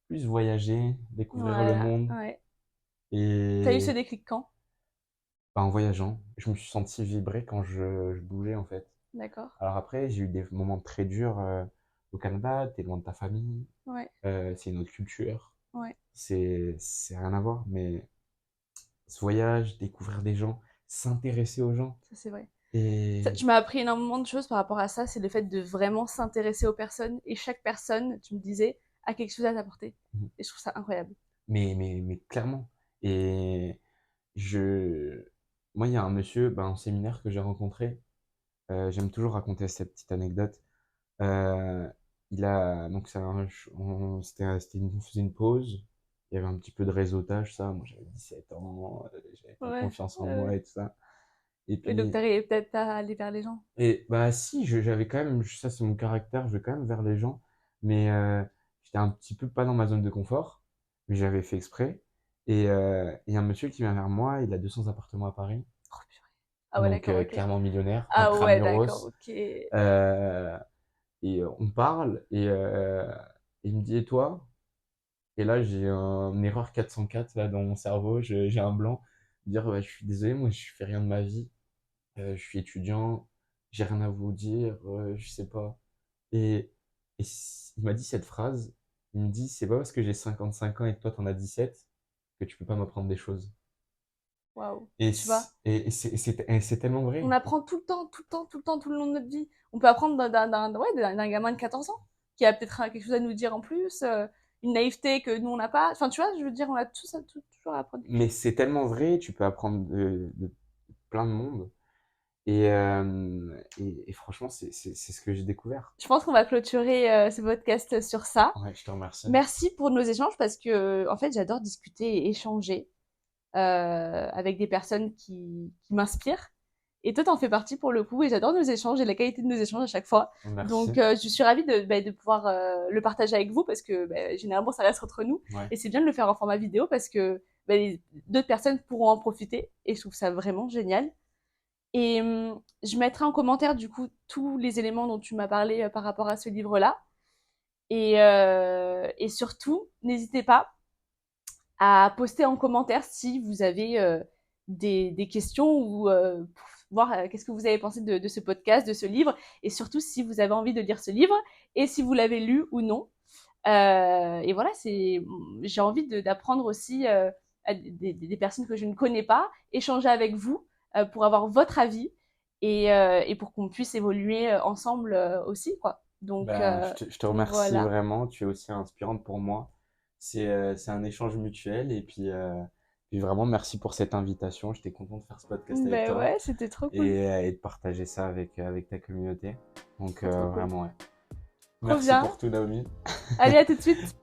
plus voyager, découvrir le Voilà, monde. ouais. T'as eu ce Et déclic quand? bah, en voyageant, je me suis senti vibrer quand je bougeais en fait. D'accord. Alors après, j'ai eu des moments très durs au Canada, t'es loin de ta famille, Ouais, c'est une autre culture, ouais, c'est rien à voir, mais ce voyage, découvrir des gens, s'intéresser aux gens, ça c'est vrai. et Tu m'as appris énormément de choses par rapport à ça, c'est le fait de vraiment s'intéresser aux personnes et chaque personne, tu me disais, a quelque chose à t'apporter. Et je trouve ça incroyable. mais clairement. Et je, moi, il y a un monsieur en séminaire que j'ai rencontré, j'aime toujours raconter cette petite anecdote. Euh, donc on faisait une pause. Il y avait un petit peu de réseautage, ça. Moi, j'avais 17 ans, j'avais pas Ouais, confiance en ouais, moi ouais. et tout ça. Et Oui, donc puis, t'arrives peut-être à aller vers les gens. bah si, j'avais quand même, ça c'est mon caractère, je vais quand même vers les gens, mais j'étais un petit peu pas dans ma zone de confort, mais j'avais fait exprès. Et un monsieur qui vient vers moi, il a 200 appartements à Paris, Oh, purée. Ah ouais, donc d'accord, ok. clairement millionnaire, Ah ouais, d'accord, intramuros. ok. Euh, et on parle, et il me dit, et toi? Et là, j'ai une erreur 404 là, dans mon cerveau, j'ai un blanc. Dire, ouais, je suis désolé, moi, je fais rien de ma vie. Je suis étudiant, j'ai rien à vous dire, je sais pas. Et il m'a dit cette phrase. Il me dit, c'est pas parce que j'ai 55 ans et que toi, t'en as 17 que tu peux pas m'apprendre des choses. Waouh. Et Tu vois, c'est tellement on vrai. apprend tout le temps, tout le temps, tout le temps, tout le long de notre vie. On peut apprendre ouais, d'un gamin de 14 ans qui a peut-être quelque chose à nous dire en plus, une naïveté que nous on n'a pas. Enfin, tu vois, je veux dire, on a toujours à apprendre quelque Mais chose. c'est tellement vrai, tu peux apprendre de plein de monde. Et franchement, c'est ce que j'ai découvert. Je pense qu'on va clôturer ce podcast sur ça. Ouais, je te remercie. Merci pour nos échanges parce que, en fait, j'adore discuter et échanger avec des personnes qui m'inspirent. Et toi, t'en fais partie pour le coup, et j'adore nos échanges et la qualité de nos échanges à chaque fois. Merci. Donc, je suis ravie de pouvoir le partager avec vous parce que généralement, ça reste entre nous. Ouais. Et c'est bien de le faire en format vidéo parce que d'autres personnes pourront en profiter. Et je trouve ça vraiment génial. Et je mettrai en commentaire du coup tous les éléments dont tu m'as parlé par rapport à ce livre-là. Et surtout, n'hésitez pas à poster en commentaire si vous avez des questions ou pour voir qu'est-ce que vous avez pensé de ce podcast, de ce livre, et surtout si vous avez envie de lire ce livre et si vous l'avez lu ou non. Et voilà, j'ai envie d'apprendre aussi à des personnes que je ne connais pas, échanger avec vous pour avoir votre avis et pour qu'on puisse évoluer ensemble aussi, quoi. Ben, je te Donc remercie voilà. vraiment, tu es aussi inspirante pour moi. C'est un échange mutuel puis vraiment merci pour cette invitation. J'étais content de faire ce podcast avec Ben toi ouais, c'était trop cool. et de partager ça avec ta communauté. Donc Trop, trop cool. vraiment, ouais. Trop Merci bien. pour tout, Naomi. Allez, à tout de suite.